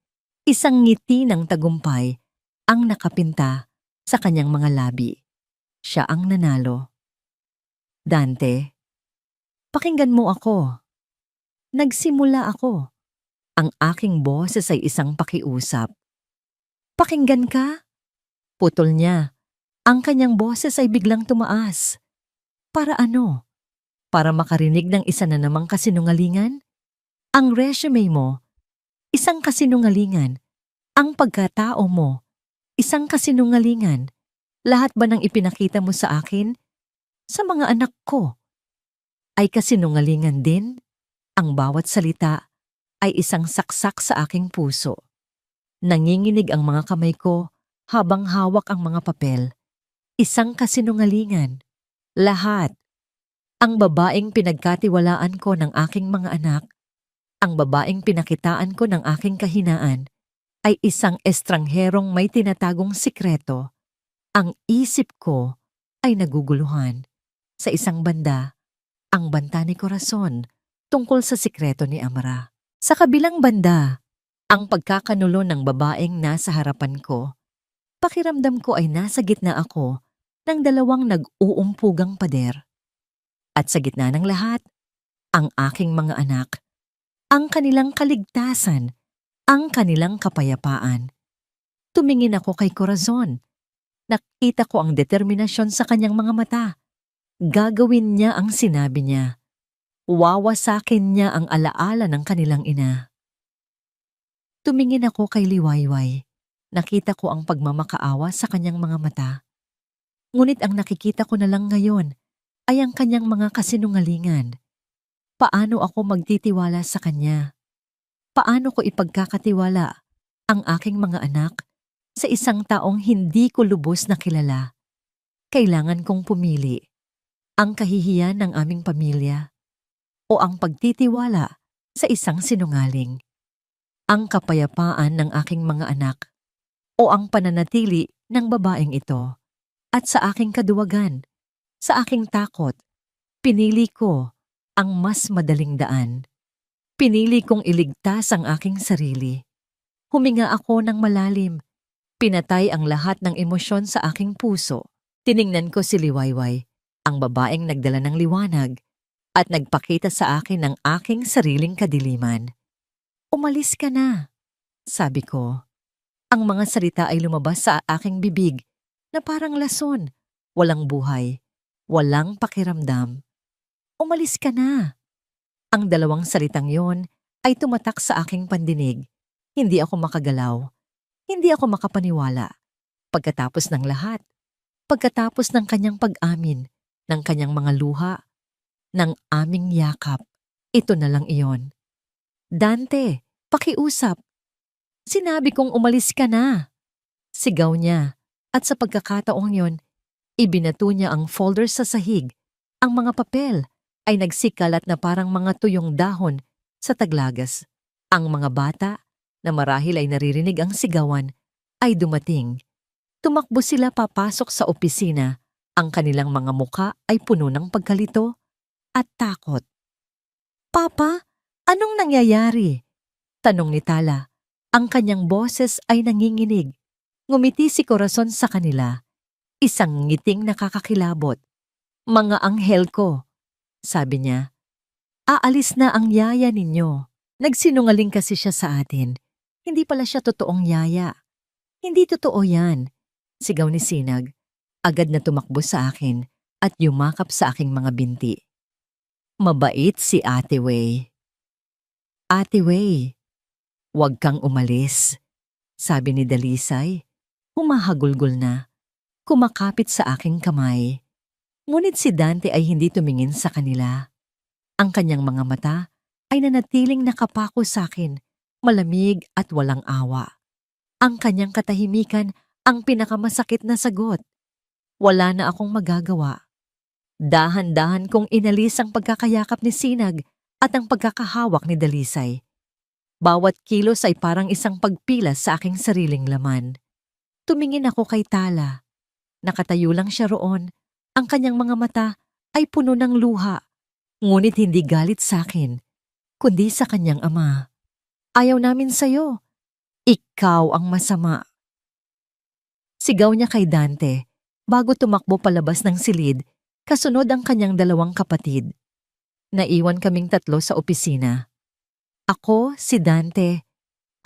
Isang ngiti ng tagumpay ang nakapinta sa kanyang mga labi. Siya ang nanalo. Dante, pakinggan mo ako. Nagsimula ako. Ang aking boses ay isang pakiusap. Pakinggan ka? Putol niya. Ang kanyang boses ay biglang tumaas. Para ano? Para makarinig ng isa na namang kasinungalingan? Ang resume mo, isang kasinungalingan. Ang pagkatao mo, isang kasinungalingan. Lahat ba ng ipinakita mo sa akin, sa mga anak ko, ay kasinungalingan din? Ang bawat salita ay isang saksak sa aking puso. Nanginginig ang mga kamay ko habang hawak ang mga papel. Isang kasinungalingan. Lahat. Ang babaeng pinagkatiwalaan ko ng aking mga anak, ang babaeng pinakitaan ko ng aking kahinaan, ay isang estrangherong may tinatagong sikreto. Ang isip ko ay naguguluhan. Sa isang banda, ang banta ni Corazon tungkol sa sikreto ni Amara. Sa kabilang banda, ang pagkakanulo ng babaeng nasa harapan ko. Pakiramdam ko ay nasa gitna ako ng dalawang nag-uumpugang pader. At sa gitna ng lahat, ang aking mga anak, ang kanilang kaligtasan, ang kanilang kapayapaan. Tumingin ako kay Corazon. Nakita ko ang determinasyon sa kanyang mga mata. Gagawin niya ang sinabi niya. Wawasakin niya ang alaala ng kanilang ina. Tumingin ako kay Liwayway. Nakita ko ang pagmamakaawa sa kanyang mga mata. Ngunit ang nakikita ko na lang ngayon ay ang kanyang mga kasinungalingan. Paano ako magtitiwala sa kanya? Paano ko ipagkakatiwala ang aking mga anak sa isang taong hindi ko lubos na kilala? Kailangan kong pumili. Ang kahihiyan ng aming pamilya o ang pagtitiwala sa isang sinungaling. Ang kapayapaan ng aking mga anak o ang pananatili ng babaeng ito. At sa aking kaduwagan, sa aking takot, pinili ko ang mas madaling daan. Pinili kong iligtas ang aking sarili. Huminga ako ng malalim. Pinatay ang lahat ng emosyon sa aking puso. Tiningnan ko si Liwayway, ang babaeng nagdala ng liwanag, at nagpakita sa akin ng aking sariling kadiliman. Umalis ka na, sabi ko. Ang mga salita ay lumabas sa aking bibig na parang lason, walang buhay, walang pakiramdam. Umalis ka na. Ang dalawang salitang yon ay tumatak sa aking pandinig. Hindi ako makagalaw. Hindi ako makapaniwala. Pagkatapos ng lahat, pagkatapos ng kanyang pag-amin, ng kanyang mga luha, ng aming yakap, ito na lang iyon. Dante, pakiusap. Sinabi kong umalis ka na. Sigaw niya, at sa pagkakataong yon, ibinato niya ang folder sa sahig. Ang mga papel ay nagsikalat na parang mga tuyong dahon sa taglagas. Ang mga bata, na marahil ay naririnig ang sigawan, ay dumating. Tumakbo sila papasok sa opisina. Ang kanilang mga muka ay puno ng pagkalito at takot. Papa, anong nangyayari? Tanong ni Tala. Ang kanyang boses ay nanginginig. Ngumiti si Corazon sa kanila. Isang ngiting nakakakilabot. Mga anghel ko, sabi niya. Aalis na ang yaya ninyo. Nagsinungaling kasi siya sa atin. Hindi pala siya totoong yaya. Hindi totoo yan, sigaw ni Sinag. Agad na tumakbo sa akin at yumakap sa aking mga binti. Mabait si Ate Way. Ate Way, huwag kang umalis, sabi ni Dalisay. Humahagulgol na, kumakapit sa aking kamay. Ngunit si Dante ay hindi tumingin sa kanila. Ang kanyang mga mata ay nanatiling nakapako sa akin, malamig at walang awa. Ang kanyang katahimikan ang pinakamasakit na sagot. Wala na akong magagawa. Dahan-dahan kong inalis ang pagkakayakap ni Sinag at ang pagkakahawak ni Dalisay. Bawat kilos ay parang isang pagpilas sa aking sariling laman. Tumingin ako kay Tala. Nakatayo lang siya roon. Ang kanyang mga mata ay puno ng luha. Ngunit hindi galit sa akin, kundi sa kanyang ama. Ayaw namin sa'yo. Ikaw ang masama. Sigaw niya kay Dante bago tumakbo palabas ng silid, kasunod ang kanyang dalawang kapatid. Naiwan kaming tatlo sa opisina. Ako, si Dante,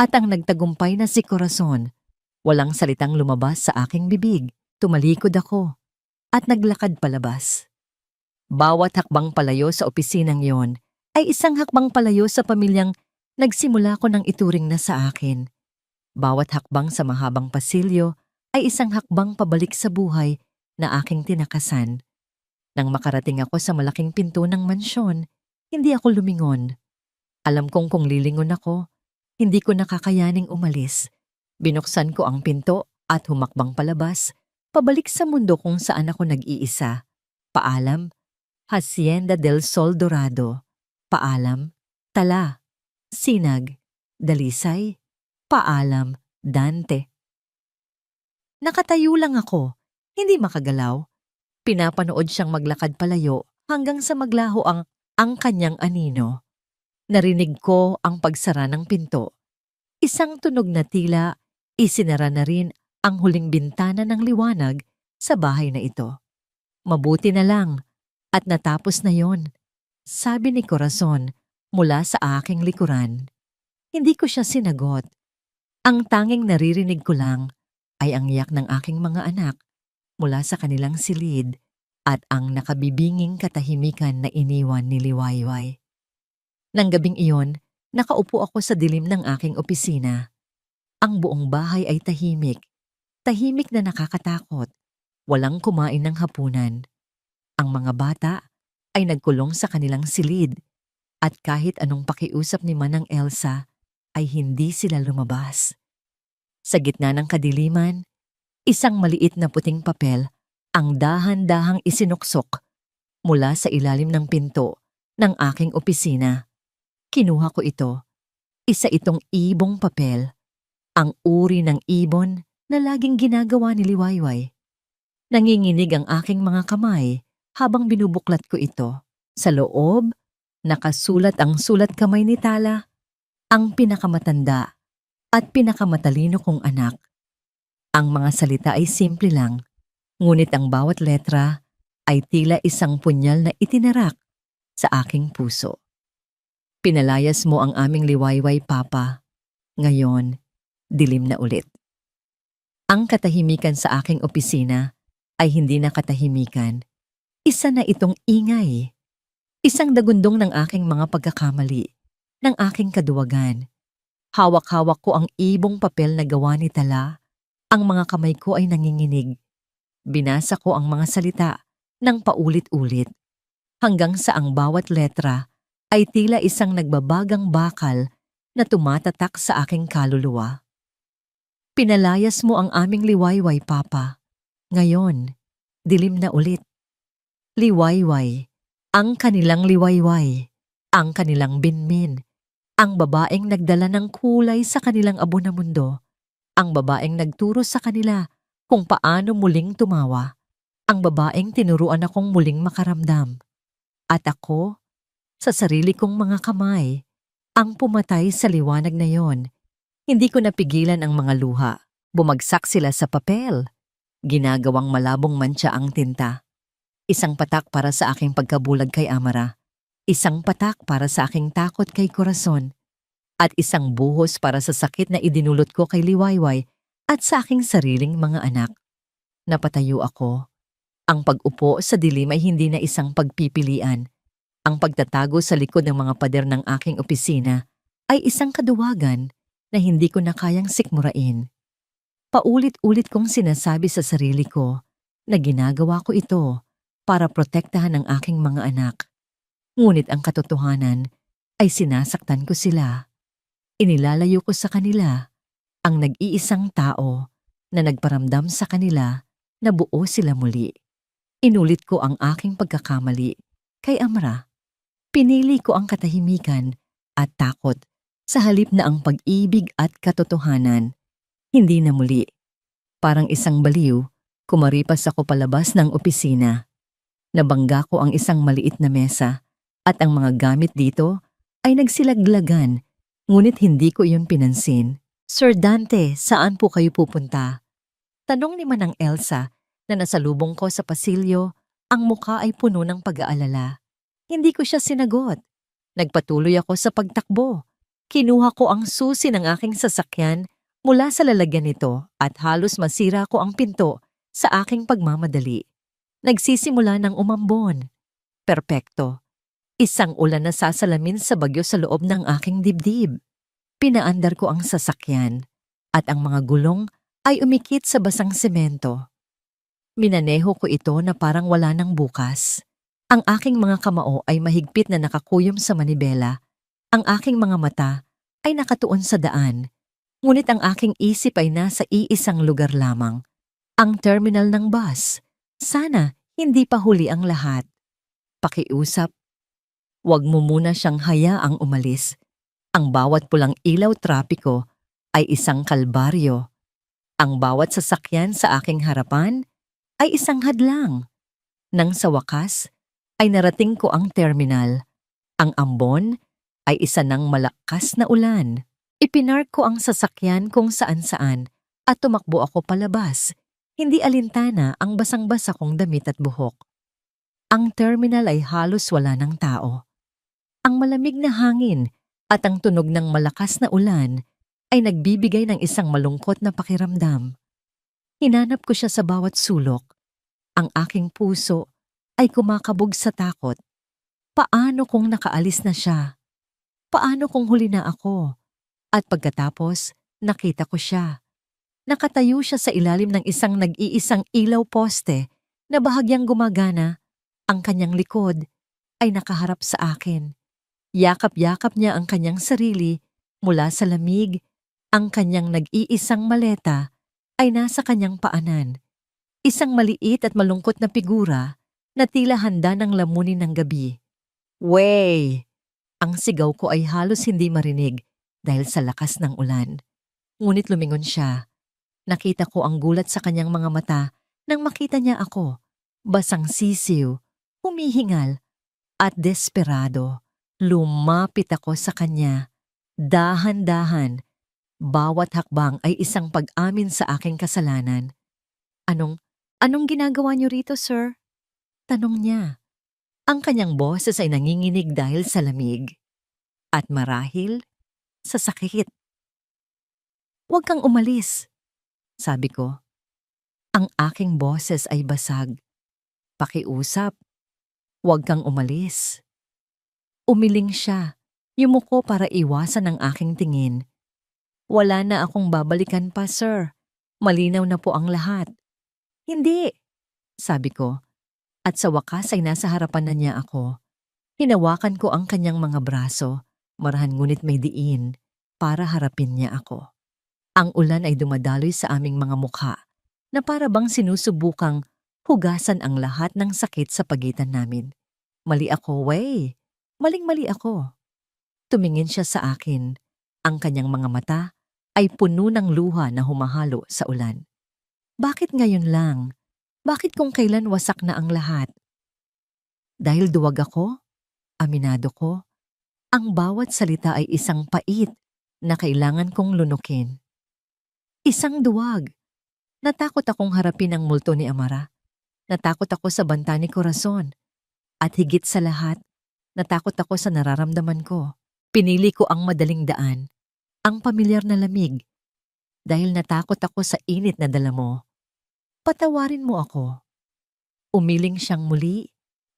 at ang nagtagumpay na si Corazon. Walang salitang lumabas sa aking bibig. Tumalikod ako at naglakad palabas. Bawat hakbang palayo sa opisinang yon ay isang hakbang palayo sa pamilyang nagsimula ko ng ituring na sa akin. Bawat hakbang sa mahabang pasilyo ay isang hakbang pabalik sa buhay na aking tinakasan. Nang makarating ako sa malaking pinto ng mansyon, hindi ako lumingon. Alam kong kung lilingon ako, hindi ko nakakayaning umalis. Binuksan ko ang pinto at humakbang palabas, pabalik sa mundo kung saan ako nag-iisa. Paalam, Hacienda del Sol Dorado. Paalam, Tala, Sinag, Dalisay. Paalam, Dante. Nakatayo lang ako, hindi makagalaw. Pinapanood siyang maglakad palayo hanggang sa maglaho ang kanyang anino. Narinig ko ang pagsara ng pinto. Isang tunog na tila isinara na rin ang huling bintana ng liwanag sa bahay na ito. Mabuti na lang at natapos na yon, sabi ni Corazon mula sa aking likuran. Hindi ko siya sinagot. Ang tanging naririnig ko lang ay ang iyak ng aking mga anak mula sa kanilang silid at ang nakabibinging katahimikan na iniwan ni Liwayway. Nang gabing iyon, nakaupo ako sa dilim ng aking opisina. Ang buong bahay ay tahimik. Tahimik na nakakatakot. Walang kumain ng hapunan. Ang mga bata ay nagkulong sa kanilang silid at kahit anong pakiusap ni Manang Elsa ay hindi sila lumabas. Sa gitna ng kadiliman, isang maliit na puting papel ang dahan-dahang isinuksok mula sa ilalim ng pinto ng aking opisina. Kinuha ko ito. Isa itong ibong papel. Ang uri ng ibon na laging ginagawa ni Liwayway. Nanginginig ang aking mga kamay habang binubuklat ko ito. Sa loob, nakasulat ang sulat kamay ni Tala, ang pinakamatanda at pinakamatalino kong anak. Ang mga salita ay simple lang, ngunit ang bawat letra ay tila isang punyal na itinarak sa aking puso. Pinalayas mo ang aming Liwayway, Papa. Ngayon, dilim na ulit. Ang katahimikan sa aking opisina ay hindi na katahimikan. Isa na itong ingay. Isang dagundong ng aking mga pagkakamali, ng aking kaduwagan. Hawak-hawak ko ang ibong papel na gawa ni Tala. Ang mga kamay ko ay nanginginig. Binasa ko ang mga salita ng paulit-ulit, hanggang sa ang bawat letra ay tila isang nagbabagang bakal na tumatatak sa aking kaluluwa. Pinalayas mo ang aming Liwayway, Papa. Ngayon, dilim na ulit. Liwayway, ang kanilang Liwayway, ang kanilang binmin, ang babaeng nagdala ng kulay sa kanilang abo na mundo, ang babaeng nagturo sa kanila kung paano muling tumawa, ang babaeng tinuruan akong muling makaramdam. At ako, sa sarili kong mga kamay, ang pumatay sa liwanag na yon. Hindi ko napigilan ang mga luha. Bumagsak sila sa papel. Ginagawang malabong mantsa ang tinta. Isang patak para sa aking pagkabulag kay Amara. Isang patak para sa aking takot kay Corazon. At isang buhos para sa sakit na idinulot ko kay Liwayway at sa aking sariling mga anak. Napatayo ako. Ang pag-upo sa dilim ay hindi na isang pagpipilian. Ang pagtatago sa likod ng mga pader ng aking opisina ay isang kaduwagan na hindi ko na kayang sikmurain. Paulit-ulit kong sinasabi sa sarili ko na ginagawa ko ito para protektahan ang aking mga anak. Ngunit ang katotohanan ay sinasaktan ko sila. Inilalayo ko sa kanila Ang nag-iisang tao na nagparamdam sa kanila na buo sila muli. Inulit ko ang aking pagkakamali kay Amra. Pinili ko ang katahimikan at takot sa halip na ang pag-ibig at katotohanan. Hindi na muli. Parang isang baliw, kumaripas ako palabas ng opisina. Nabangga ko ang isang maliit na mesa at ang mga gamit dito ay nagsilaglagan, ngunit hindi ko iyon pinansin. Sir Dante, saan po kayo pupunta? Tanong ni Manang Elsa na nasalubong ko sa pasilyo, ang mukha ay puno ng pag-aalala. Hindi ko siya sinagot. Nagpatuloy ako sa pagtakbo. Kinuha ko ang susi ng aking sasakyan mula sa lalagyan nito at halos masira ko ang pinto sa aking pagmamadali. Nagsisimula ng umambon. Perpekto. Isang ulan na sasalamin sa bagyo sa loob ng aking dibdib. Pinaandar ko ang sasakyan at ang mga gulong ay umikit sa basang semento. Minaneho ko ito na parang wala nang bukas. Ang aking mga kamao ay mahigpit na nakakuyom sa manibela. Ang aking mga mata ay nakatuon sa daan. Ngunit ang aking isip ay nasa iisang lugar lamang. Ang terminal ng bus. Sana hindi pa huli ang lahat. Pakiusap. Huwag mo muna siyang hayaang umalis. Ang bawat pulang ilaw trapiko ay isang kalbaryo. Ang bawat sasakyan sa aking harapan ay isang hadlang. Nang sa wakas, ay narating ko ang terminal. Ang ambon ay isa ng malakas na ulan. Ipinark ko ang sasakyan kung saan-saan at tumakbo ako palabas. Hindi alintana ang basang-basa kong damit at buhok. Ang terminal ay halos wala ng tao. Ang malamig na hangin at ang tunog ng malakas na ulan ay nagbibigay ng isang malungkot na pakiramdam. Hinanap ko siya sa bawat sulok. Ang aking puso ay kumakabog sa takot. Paano kung nakaalis na siya? Paano kung huli na ako? At pagkatapos, nakita ko siya. Nakatayo siya sa ilalim ng isang nag-iisang ilaw poste na bahagyang gumagana. Ang kanyang likod ay nakaharap sa akin. Yakap-yakap niya ang kanyang sarili mula sa lamig. Ang kanyang nag-iisang maleta ay nasa kanyang paanan. Isang maliit at malungkot na figura na tila handa ng lamunin ng gabi. Wey! Ang sigaw ko ay halos hindi marinig dahil sa lakas ng ulan. Ngunit lumingon siya. Nakita ko ang gulat sa kanyang mga mata nang makita niya ako. Basang sisiw, humihingal, at desperado. Lumapit ako sa kanya. Dahan-dahan. Bawat hakbang ay isang pag-amin sa aking kasalanan. Anong ginagawa niyo rito, sir? Tanong niya. Ang kanyang boses ay nanginginig dahil sa lamig. At marahil, sa sakit. Huwag kang umalis, sabi ko. Ang aking boses ay basag. Pakiusap. Huwag kang umalis. Umiling siya. Yumuko para iwasan ang aking tingin. Wala na akong babalikan pa, sir. Malinaw na po ang lahat. Hindi, sabi ko. At sa wakas ay nasa harapan na niya ako. Hinawakan ko ang kanyang mga braso, marahan ngunit may diin, para harapin niya ako. Ang ulan ay dumadaloy sa aming mga mukha, na para bang sinusubukang hugasan ang lahat ng sakit sa pagitan namin. Mali ako, wey. Maling-mali ako. Tumingin siya sa akin. Ang kanyang mga mata ay puno ng luha na humahalo sa ulan. Bakit ngayon lang? Bakit kung kailan wasak na ang lahat? Dahil duwag ako, aminado ko, ang bawat salita ay isang pait na kailangan kong lunukin. Isang duwag. Natakot akong harapin ang multo ni Amara. Natakot ako sa banta ni Corazon. At higit sa lahat, natakot ako sa nararamdaman ko. Pinili ko ang madaling daan, ang pamilyar na lamig, dahil natakot ako sa init na dala mo. Patawarin mo ako. Umiling siyang muli,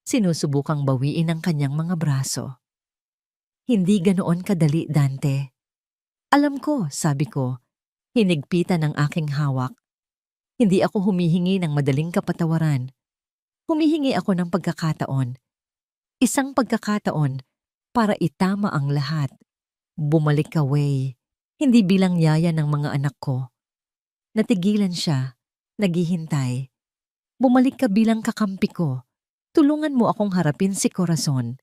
sinusubukang bawiin ang kanyang mga braso. Hindi ganoon kadali, Dante. Alam ko, sabi ko, hinigpitan ng aking hawak. Hindi ako humihingi ng madaling kapatawaran. Humihingi ako ng pagkakataon. Isang pagkakataon para itama ang lahat. Bumalik ka, Way. hindi bilang yaya ng mga anak ko. Natigilan siya, naghihintay. Bumalik ka bilang kakampi ko. Tulungan mo akong harapin si Corazon.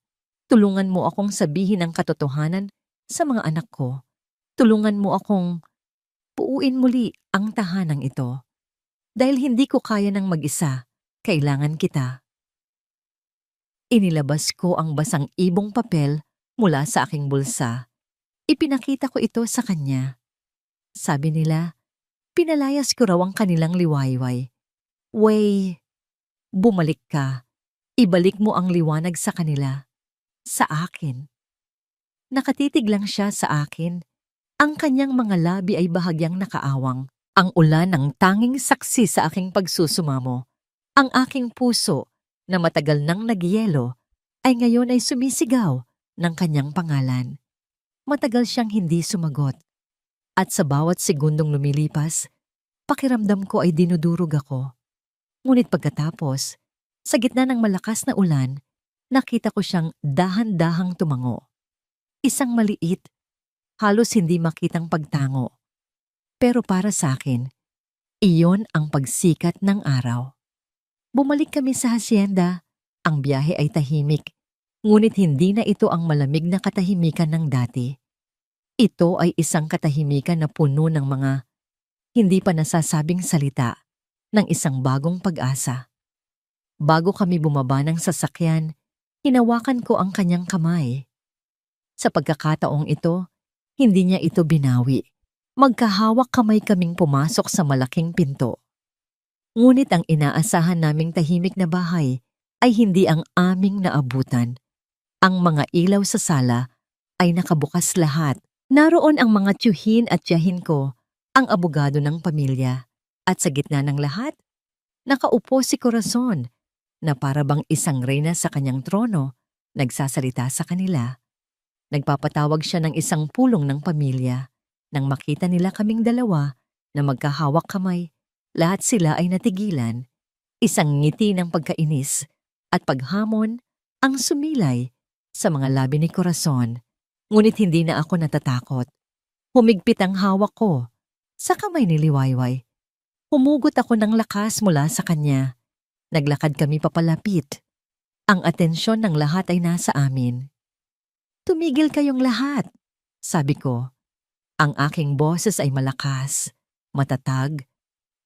Tulungan mo akong sabihin ang katotohanan sa mga anak ko. Tulungan mo akong buuin muli ang tahanang ito. Dahil hindi ko kaya ng mag-isa, kailangan kita. Inilabas ko ang basang ibong papel mula sa aking bulsa. Ipinakita ko ito sa kanya. Sabi nila, pinalayas ko raw ang kanilang liwayway. Way, bumalik ka. Ibalik mo ang liwanag sa kanila. Sa akin. Nakatitig lang siya sa akin. Ang kanyang mga labi ay bahagyang nakaawang. Ang ulan ang tanging saksi sa aking pagsusumamo. Ang aking puso, na matagal nang nagyelo, ay ngayon ay sumisigaw ng kanyang pangalan. Matagal siyang hindi sumagot. At sa bawat segundong lumilipas, pakiramdam ko ay dinudurog ako. Ngunit pagkatapos, sa gitna ng malakas na ulan, nakita ko siyang dahan-dahang tumango. Isang maliit, halos hindi makitang pagtango. Pero para sa akin, iyon ang pagsikat ng araw. Bumalik kami sa hasyenda. Ang biyahe ay tahimik, ngunit hindi na ito ang malamig na katahimikan ng dati. Ito ay isang katahimikan na puno ng mga hindi pa nasasabing salita ng isang bagong pag-asa. Bago kami bumaba ng sasakyan, hinawakan ko ang kanyang kamay. Sa pagkakataong ito, hindi niya ito binawi. Magkahawak kamay kaming pumasok sa malaking pinto. Ngunit ang inaasahan naming tahimik na bahay ay hindi ang aming naabutan. Ang mga ilaw sa sala ay nakabukas lahat. Naroon ang mga tiyuhin at tiyahin ko, ang abogado ng pamilya. At sa gitna ng lahat, nakaupo si Corazon na para bang isang reyna sa kanyang trono, nagsasalita sa kanila. Nagpapatawag siya ng isang pulong ng pamilya. Nang makita nila kaming dalawa na magkahawak kamay, lahat sila ay natigilan. Isang ngiti ng pagkainis at paghamon ang sumilay sa mga labi ni Corazon. Ngunit hindi na ako natatakot. Humigpit ang hawak ko sa kamay ni Liwayway. Humugot ako ng lakas mula sa kanya. Naglakad kami papalapit. Ang atensyon ng lahat ay nasa amin. Tumigil kayong lahat, sabi ko. Ang aking boses ay malakas, matatag,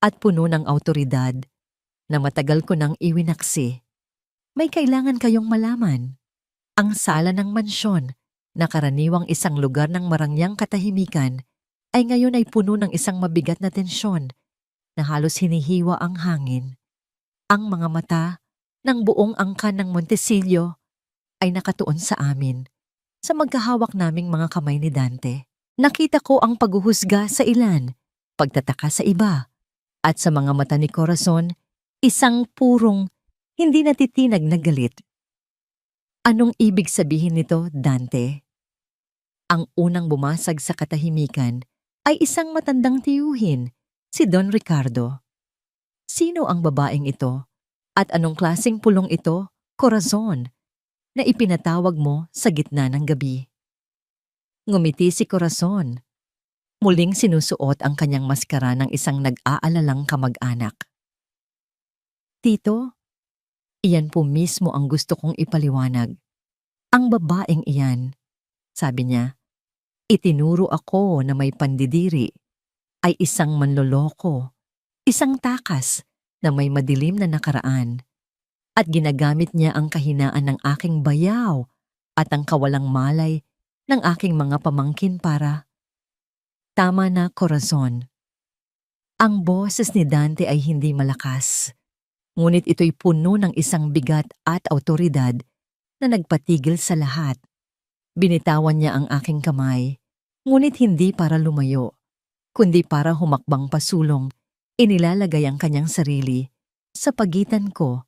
at puno ng awtoridad na matagal ko nang iwinaksi. May kailangan kayong malaman. Ang sala ng mansyon, na karaniwang isang lugar ng marangyang katahimikan, ay ngayon ay puno ng isang mabigat na tensyon na halos hinihiwa ang hangin. Ang mga mata ng buong angkan ng Montesillo ay nakatuon sa amin, sa magkahawak naming mga kamay ni Dante. Nakita ko ang paghuhusga sa ilan, pagtataka sa iba, at sa mga mata ni Corazon, isang purong, hindi natitinag na galit. Anong ibig sabihin nito, Dante? Ang unang bumasag sa katahimikan ay isang matandang tiyuhin, si Don Ricardo. Sino ang babaeng ito? At anong klaseng pulong ito, Corazon, na ipinatawag mo sa gitna ng gabi? Ngumiti si Corazon. Muling sinusuot ang kanyang maskara ng isang nag-aalalang kamag-anak. Tito, iyan po mismo ang gusto kong ipaliwanag. Ang babaeng iyan, sabi niya, itinuro ako na may pandidiri, ay isang manloloko, isang takas na may madilim na nakaraan, at ginagamit niya ang kahinaan ng aking bayaw at ang kawalang malay ng aking mga pamangkin para... Tama na, Corazon. Ang boses ni Dante ay hindi malakas, ngunit ito'y puno ng isang bigat at awtoridad na nagpatigil sa lahat. Binitawan niya ang aking kamay, ngunit hindi para lumayo, kundi para humakbang pasulong. Inilalagay ang kanyang sarili sa pagitan ko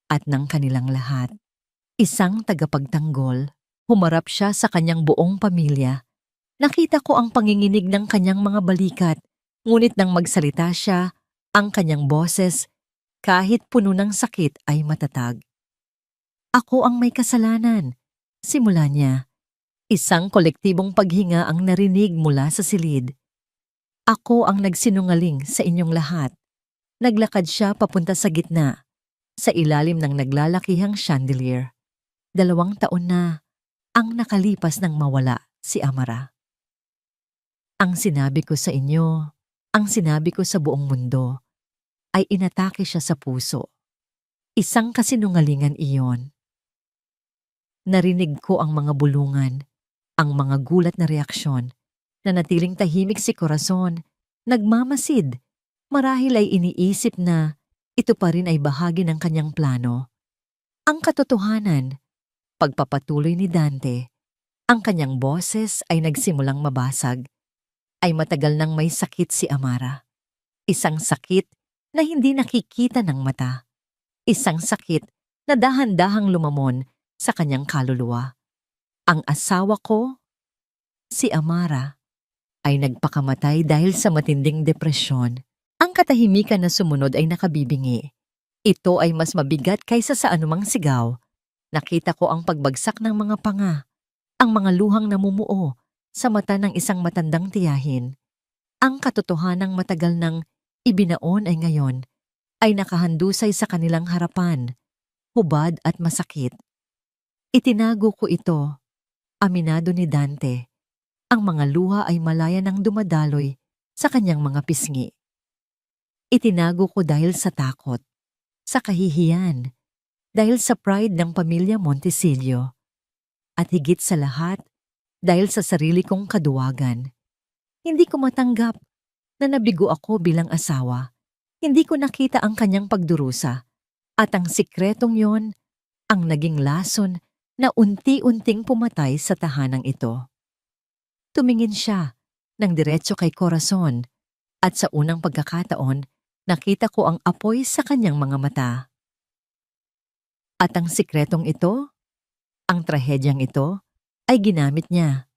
at ng kanilang lahat. Isang tagapagtanggol. Humarap siya sa kanyang buong pamilya. Nakita ko ang panginginig ng kanyang mga balikat, ngunit nang magsalita siya, ang kanyang boses, kahit puno ng sakit ay matatag. Ako ang may kasalanan. Simula niya, Isang kolektibong paghinga ang narinig mula sa silid. Ako ang nagsinungaling sa inyong lahat. Naglakad siya papunta sa gitna, sa ilalim ng naglalakihang chandelier. 2 taon na ang nakalipas nang mawala si Amara. Ang sinabi ko sa inyo, ang sinabi ko sa buong mundo, ay inatake siya sa puso. Isang kasinungalingan iyon. Narinig ko ang mga bulungan, ang mga gulat na reaksyon. Nanatiling tahimik si Corazon, nagmamasid. Marahil ay iniisip na ito pa rin ay bahagi ng kanyang plano. Ang katotohanan, pagpapatuloy ni Dante, ang kanyang boses ay nagsimulang mabasag. Ay matagal nang may sakit si Amara. Isang sakit na hindi nakikita ng mata. Isang sakit na dahan-dahang lumamon sa kanyang kaluluwa. Ang asawa ko, si Amara, ay nagpakamatay dahil sa matinding depresyon. Ang katahimikan na sumunod ay nakabibingi. Ito ay mas mabigat kaysa sa anumang sigaw. Nakita ko ang pagbagsak ng mga panga, ang mga luhang namumuo sa mata ng isang matandang tiyahin. Ang katotohanang matagal nang ibinaon ay ngayon ay nakahandusay sa kanilang harapan, hubad at masakit. Itinago ko ito, aminado ni Dante. Ang mga luha ay malaya nang dumadaloy sa kanyang mga pisngi. Itinago ko dahil sa takot, sa kahihiyan, dahil sa pride ng pamilya Montesillo, at higit sa lahat, dahil sa sarili kong kaduwagan. Hindi ko matanggap na nabigo ako bilang asawa. Hindi ko nakita ang kanyang pagdurusa, at ang sikretong yon ang naging lason na unti-unting pumatay sa tahanang ito. Tumingin siya ng diretso kay Corazon, at sa unang pagkakataon, nakita ko ang apoy sa kanyang mga mata. At ang sikretong ito, ang trahedyang ito, ay ginamit niya.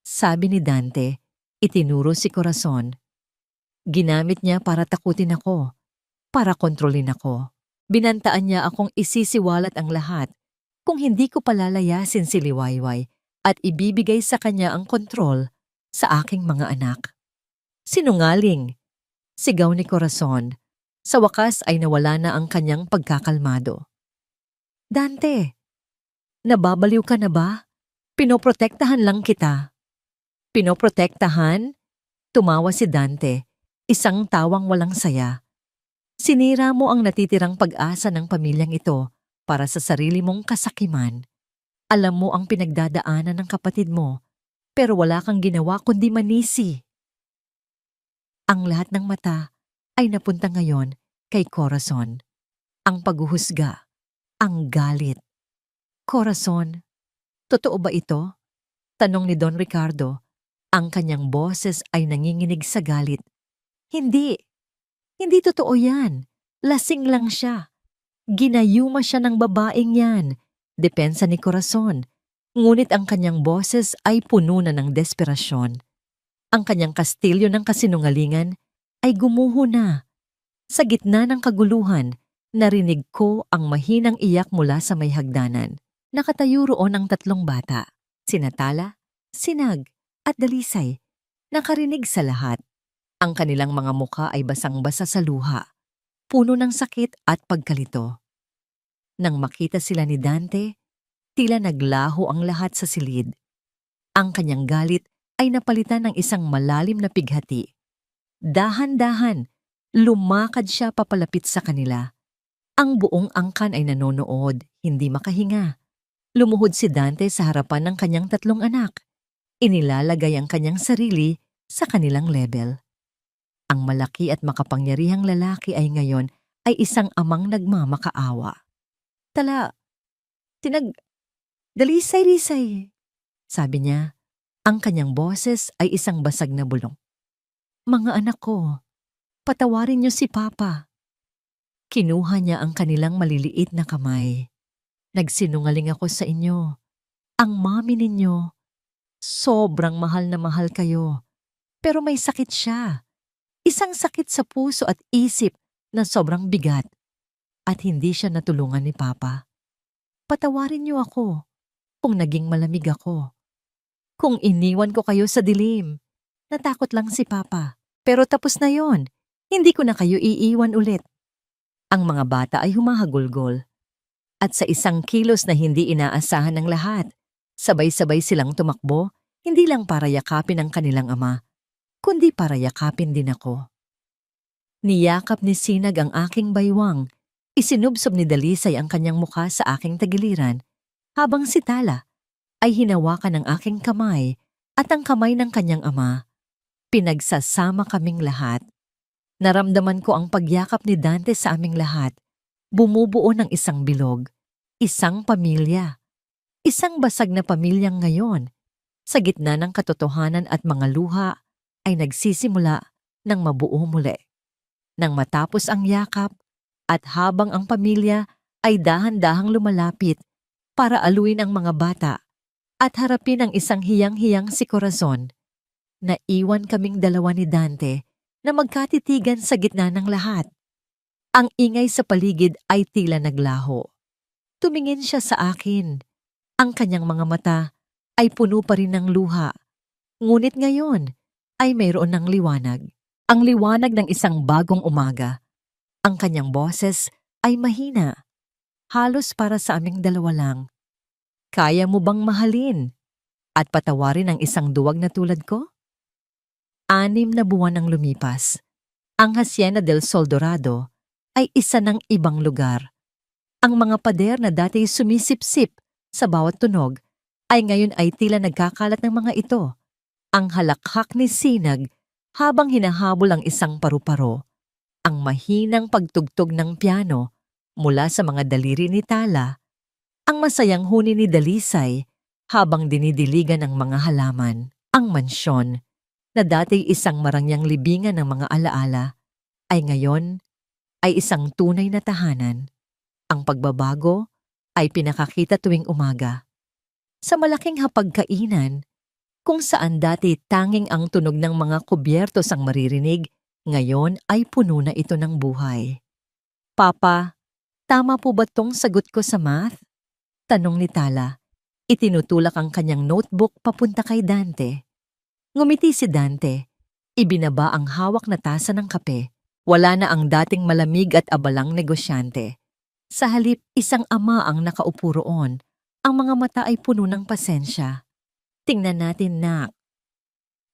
Sabi ni Dante, itinuro si Corazon. Ginamit niya para takutin ako, para kontrolin ako. Binantaan niya akong isisiwalat ang lahat kung hindi ko palalayasin si Liwayway at ibibigay sa kanya ang kontrol sa aking mga anak. Sinungaling! Sigaw ni Corazon. Sa wakas ay nawala na ang kanyang pagkakalmado. Dante, nababaliw ka na ba? Pinoprotektahan lang kita. Pinoprotektahan? Tumawa si Dante, isang tawang walang saya. Sinira mo ang natitirang pag-asa ng pamilyang ito para sa sarili mong kasakiman. Alam mo ang pinagdadaanan ng kapatid mo, pero wala kang ginawa kundi manisi. Ang lahat ng mata ay napunta ngayon kay Corazon. Ang paghuhusga, ang galit. Corazon, totoo ba ito? Tanong ni Don Ricardo. Ang kanyang boses ay nanginginig sa galit. Hindi. Hindi totoo yan. Lasing lang siya. Ginayuma siya ng babaeng yan. Depensa ni Corazon. Ngunit ang kanyang boses ay puno na ng desperasyon. Ang kanyang kastilyo ng kasinungalingan ay gumuho na. Sa gitna ng kaguluhan, narinig ko ang mahinang iyak mula sa may hagdanan. Nakatayo roon ang 3 bata, sina Tala, Sinag, at Dalisay. Nakarinig sa lahat. Ang kanilang mga mukha ay basang-basa sa luha, puno ng sakit at pagkalito. Nang makita sila ni Dante, tila naglaho ang lahat sa silid. Ang kanyang galit ay napalitan ng isang malalim na pighati. Dahan-dahan, lumakad siya papalapit sa kanila. Ang buong angkan ay nanonood, hindi makahinga. Lumuhod si Dante sa harapan ng kanyang 3 anak. Inilalagay ang kanyang sarili sa kanilang level. Ang malaki at makapangyarihang lalaki ay ngayon ay isang amang nagmamakaawa. Tala, Dalisay-lisay, sabi niya. Ang kanyang boses ay isang basag na bulong. Mga anak ko, patawarin niyo si Papa. Kinuha niya ang kanilang maliliit na kamay. Nagsinungaling ako sa inyo. Ang mami ninyo, sobrang mahal na mahal kayo. Pero may sakit siya. Isang sakit sa puso at isip na sobrang bigat. At hindi siya natulungan ni Papa. Patawarin niyo ako kung naging malamig ako. Kung iniwan ko kayo sa dilim. Natakot lang si Papa. Pero tapos na yon. Hindi ko na kayo iiwan ulit. Ang mga bata ay humahagulgol. At sa isang kilos na hindi inaasahan ng lahat, sabay-sabay silang tumakbo, hindi lang para yakapin ang kanilang ama, kundi para yakapin din ako. Niyakap ni Sinag ang aking baywang, isinubsob ni Dalisay ang kanyang mukha sa aking tagiliran, habang si Tala ay hinawakan ng aking kamay at ang kamay ng kanyang ama. Pinagsasama kaming lahat. Naramdaman ko ang pagyakap ni Dante sa aming lahat. Bumubuo ng isang bilog, isang pamilya, isang basag na pamilyang ngayon, sa gitna ng katotohanan at mga luha, ay nagsisimula ng mabuo muli. Nang matapos ang yakap at habang ang pamilya ay dahan-dahang lumalapit para aluin ang mga bata at harapin ang isang hiyang-hiyang si Corazon, naiwan kaming dalawa ni Dante na magkatitigan sa gitna ng lahat. Ang ingay sa paligid ay tila naglaho. Tumingin siya sa akin. Ang kanyang mga mata ay puno pa rin ng luha. Ngunit ngayon ay mayroon ng liwanag. Ang liwanag ng isang bagong umaga. Ang kanyang boses ay mahina. Halos para sa aming dalawa lang. Kaya mo bang mahalin at patawarin ang isang duwag na tulad ko? 6 na buwan ang lumipas. Ang Hacienda del Sol Dorado ay isa ng ibang lugar. Ang mga pader na dati sumisip-sip sa bawat tunog ay ngayon ay tila nagkakalat ng mga ito. Ang halakhak ni Sinag habang hinahabol ang isang paru-paro. Ang mahinang pagtugtog ng piano mula sa mga daliri ni Tala. Ang masayang huni ni Dalisay habang dinidiligan ng mga halaman. Ang mansyon na dati isang marangyang libingan ng mga alaala ay ngayon ay isang tunay na tahanan. Ang pagbabago ay pinakakita tuwing umaga. Sa malaking hapagkainan, kung saan dati tanging ang tunog ng mga kubyertos ang maririnig, ngayon ay puno na ito ng buhay. Papa, tama po ba tong sagot ko sa math? Tanong ni Tala. Itinutulak ang kanyang notebook papunta kay Dante. Ngumiti si Dante. Ibinaba ang hawak na tasa ng kape. Wala na ang dating malamig at abalang negosyante. Sa halip, isang ama ang nakaupo roon. Ang mga mata ay puno ng pasensya. Tingnan natin, nak.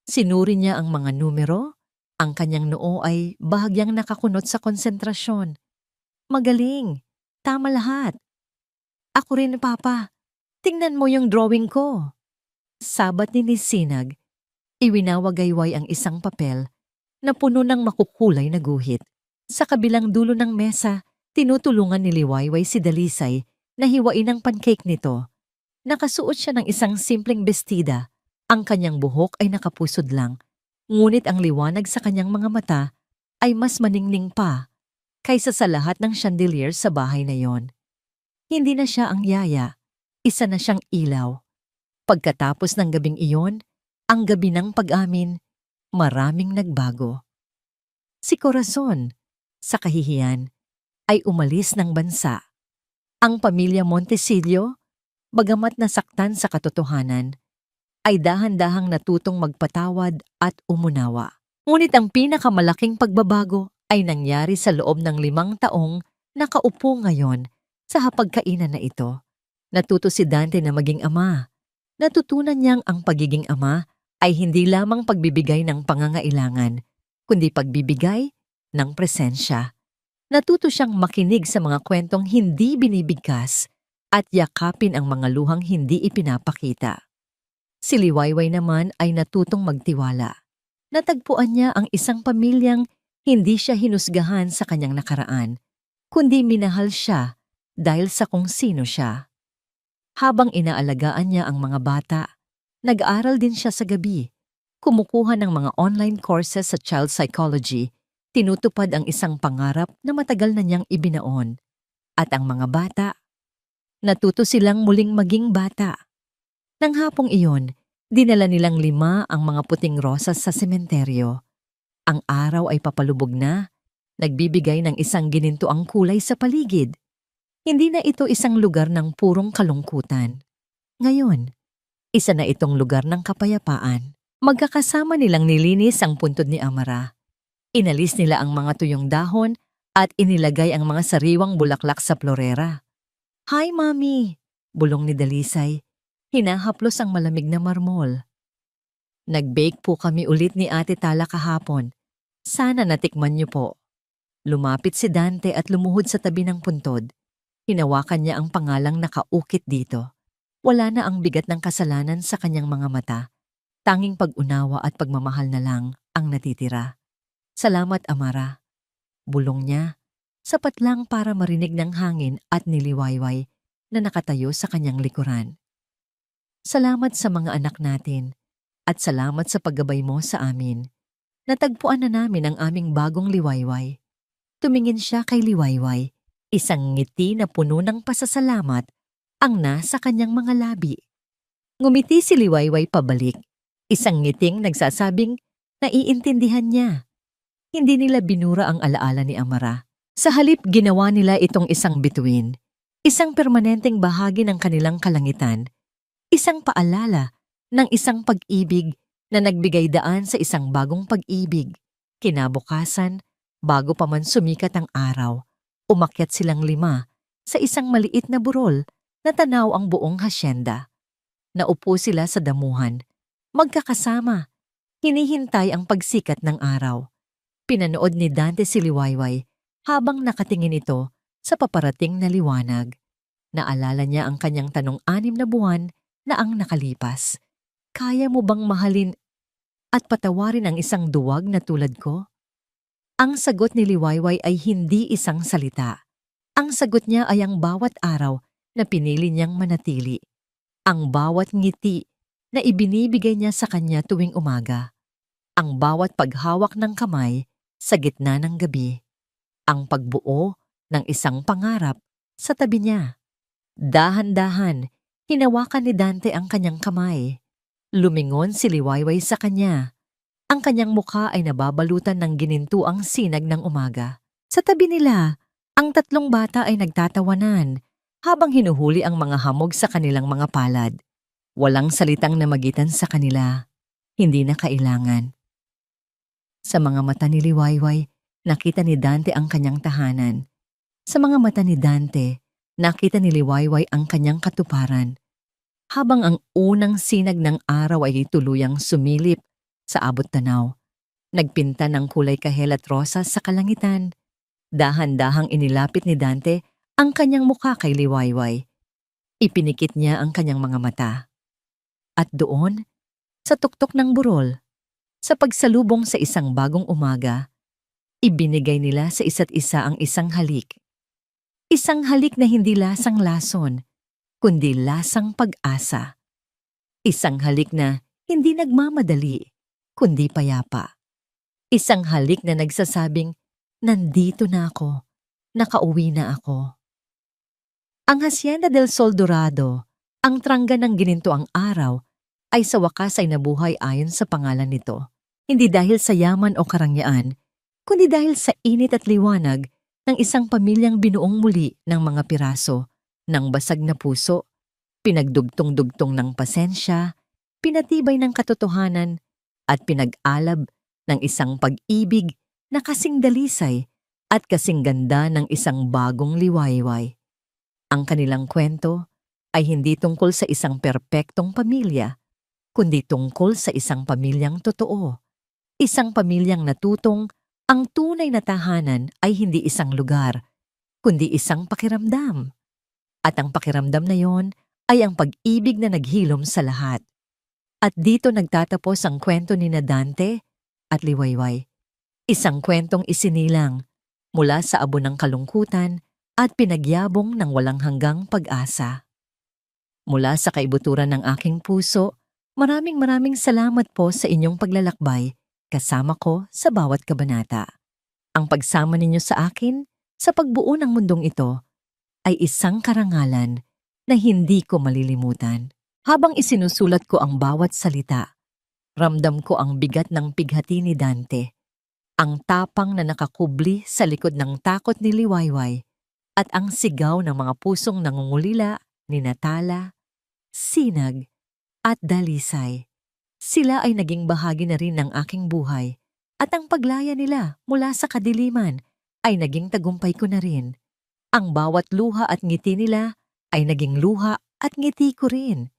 Sinuri niya ang mga numero. Ang kanyang noo ay bahagyang nakakunot sa konsentrasyon. Magaling. Tama lahat. Ako rin, Papa. Tingnan mo yung drawing ko. Sabat ni Sinag. Iwinawagayway ang isang papel na puno ng makukulay na guhit. Sa kabilang dulo ng mesa, tinutulungan ni Liwayway si Dalisay na hiwain ang pancake nito. Nakasuot siya ng isang simpleng bestida. Ang kanyang buhok ay nakapusod lang. Ngunit ang liwanag sa kanyang mga mata ay mas maningning pa kaysa sa lahat ng chandelier sa bahay na yon. Hindi na siya ang yaya. Isa na siyang ilaw. Pagkatapos ng gabing iyon, ang gabi ng pag-amin, maraming nagbago. Si Corazon, sa kahihiyan, ay umalis ng bansa. Ang pamilya Montesillo, bagamat nasaktan sa katotohanan, ay dahan-dahang natutong magpatawad at umunawa. Ngunit ang pinakamalaking pagbabago ay nangyari sa loob ng 5 taong nakaupo ngayon sa hapagkainan na ito. Natuto si Dante na maging ama. Natutunan niyang ang pagiging ama ay hindi lamang pagbibigay ng pangangailangan, kundi pagbibigay ng presensya. Natuto siyang makinig sa mga kwentong hindi binibigkas at yakapin ang mga luhang hindi ipinapakita. Si Liwayway naman ay natutong magtiwala. Natagpuan niya ang isang pamilyang hindi siya hinusgahan sa kanyang nakaraan, kundi minahal siya dahil sa kung sino siya. Habang inaalagaan niya ang mga bata, nag-aaral din siya sa gabi, kumukuha ng mga online courses sa child psychology, tinutupad ang isang pangarap na matagal na niyang ibinaon. At ang mga bata, natuto silang muling maging bata. Nang hapong iyon, dinala nilang 5 ang mga puting rosas sa sementeryo. Ang araw ay papalubog na, nagbibigay ng isang ginintuang kulay sa paligid. Hindi na ito isang lugar ng purong kalungkutan. Ngayon, Isa na itong lugar ng kapayapaan. Magkakasama nilang nilinis ang puntod ni Amara. Inalis nila ang mga tuyong dahon at inilagay ang mga sariwang bulaklak sa florera. "Hi, Mami!" bulong ni Dalisay. Hinahaplos ang malamig na marmol. "Nag-bake po kami ulit ni Ate Tala kahapon. Sana natikman niyo po." Lumapit si Dante at lumuhod sa tabi ng puntod. Hinawakan niya ang pangalang nakaukit dito. Wala na ang bigat ng kasalanan sa kanyang mga mata. Tanging pag-unawa at pagmamahal na lang ang natitira. "Salamat, Amara." Bulong niya. Sapat lang para marinig ng hangin at niliwayway na nakatayo sa kanyang likuran. "Salamat sa mga anak natin at salamat sa paggabay mo sa amin. Natagpuan na namin ang aming bagong liwayway." Tumingin siya kay Liwayway. Isang ngiti na puno ng pasasalamat ang nasa kanyang mga labi. Ngumiti si Liwayway pabalik. Isang ngiting nagsasabing naiintindihan niya. Hindi nila binura ang alaala ni Amara. Sa halip ginawa nila itong isang bituin. Isang permanenteng bahagi ng kanilang kalangitan. Isang paalala ng isang pag-ibig na nagbigay daan sa isang bagong pag-ibig. Kinabukasan, bago pa man sumikat ang araw, umakyat silang 5 sa isang maliit na burol na tanaw ang buong hasyenda. Naupo sila sa damuhan, magkakasama, hinihintay ang pagsikat ng araw. Pinanood ni Dante si Liwayway habang nakatingin ito sa paparating na liwanag. Naalala niya ang kanyang tanong 6 na buwan na ang nakalipas. "Kaya mo bang mahalin at patawarin ang isang duwag na tulad ko?" Ang sagot ni Liwayway ay hindi isang salita. Ang sagot niya ay ang bawat araw na pinili niyang manatili. Ang bawat ngiti na ibinibigay niya sa kanya tuwing umaga. Ang bawat paghawak ng kamay sa gitna ng gabi. Ang pagbuo ng isang pangarap sa tabi niya. Dahan-dahan, hinawakan ni Dante ang kanyang kamay. Lumingon si Liwayway sa kanya. Ang kanyang mukha ay nababalutan ng ginintuang sinag ng umaga. Sa tabi nila, ang 3 bata ay nagtatawanan habang hinuhuli ang mga hamog sa kanilang mga palad. Walang salitang namagitan sa kanila. Hindi na kailangan. Sa mga mata ni Liwayway, nakita ni Dante ang kanyang tahanan. Sa mga mata ni Dante, nakita ni Liwayway ang kanyang katuparan. Habang ang unang sinag ng araw ay tuluyang sumilip sa abot tanaw, nagpinta ng kulay kahel at rosas sa kalangitan. Dahan-dahang inilapit ni Dante ang kanyang mukha kay Liwayway. Ipinikit niya ang kanyang mga mata. At doon, sa tuktok ng burol, sa pagsalubong sa isang bagong umaga, ibinigay nila sa isa't isa ang isang halik. Isang halik na hindi lasang lason, kundi lasang pag-asa. Isang halik na hindi nagmamadali, kundi payapa. Isang halik na nagsasabing, "Nandito na ako, nakauwi na ako." Ang Hacienda del Sol Dorado, ang trangga ng ginintoang araw, ay sa wakas ay nabuhay ayon sa pangalan nito. Hindi dahil sa yaman o karangyaan, kundi dahil sa init at liwanag ng isang pamilyang binuong muli ng mga piraso, ng basag na puso, pinagdugtong-dugtong ng pasensya, pinatibay ng katotohanan, at pinag-alab ng isang pag-ibig na kasing dalisay at kasing ganda ng isang bagong Liwayway. Ang kanilang kwento ay hindi tungkol sa isang perpektong pamilya, kundi tungkol sa isang pamilyang totoo. Isang pamilyang natutong ang tunay na tahanan ay hindi isang lugar, kundi isang pakiramdam. At ang pakiramdam na yon ay ang pag-ibig na naghilom sa lahat. At dito nagtatapos ang kwento ni Dante at Liwayway. Isang kwentong isinilang mula sa abo ng kalungkutan at pinagyabong ng walang hanggang pag-asa. Mula sa kaibuturan ng aking puso, maraming salamat po sa inyong paglalakbay kasama ko sa bawat kabanata. Ang pagsama ninyo sa akin sa pagbuo ng mundong ito ay isang karangalan na hindi ko malilimutan. Habang isinusulat ko ang bawat salita, ramdam ko ang bigat ng pighati ni Dante, ang tapang na nakakubli sa likod ng takot ni Liwayway, at ang sigaw ng mga pusong nangungulila ni Natala, Sinag, at dalisay. Sila ay naging bahagi na rin ng aking buhay at ang paglaya nila mula sa kadiliman ay naging tagumpay ko na rin. Ang bawat luha at ngiti nila ay naging luha at ngiti ko rin.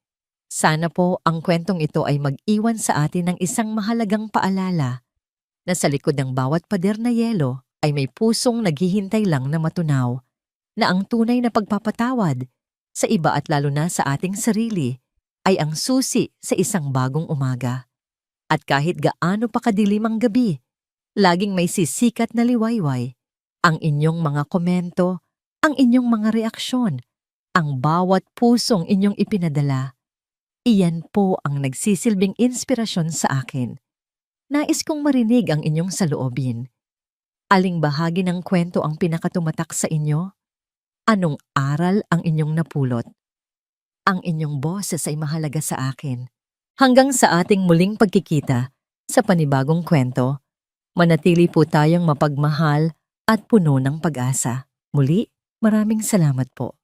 Sana po ang kwentong ito ay mag-iwan sa atin ng isang mahalagang paalala na sa likod ng bawat pader na yelo ay may pusong naghihintay lang na matunaw, na ang tunay na pagpapatawad sa iba at lalo na sa ating sarili ay ang susi sa isang bagong umaga. At kahit gaano pa kadilim ang gabi, laging may sisikat na liwayway. Ang inyong mga komento, ang inyong mga reaksyon, ang bawat pusong inyong ipinadala. Iyan po ang nagsisilbing inspirasyon sa akin. Nais kong marinig ang inyong saloobin. Aling bahagi ng kwento ang pinakatumatak sa inyo? Anong aral ang inyong napulot? Ang inyong boses ay mahalaga sa akin. Hanggang sa ating muling pagkikita sa panibagong kwento, manatili po tayong mapagmahal at puno ng pag-asa. Muli, maraming salamat po.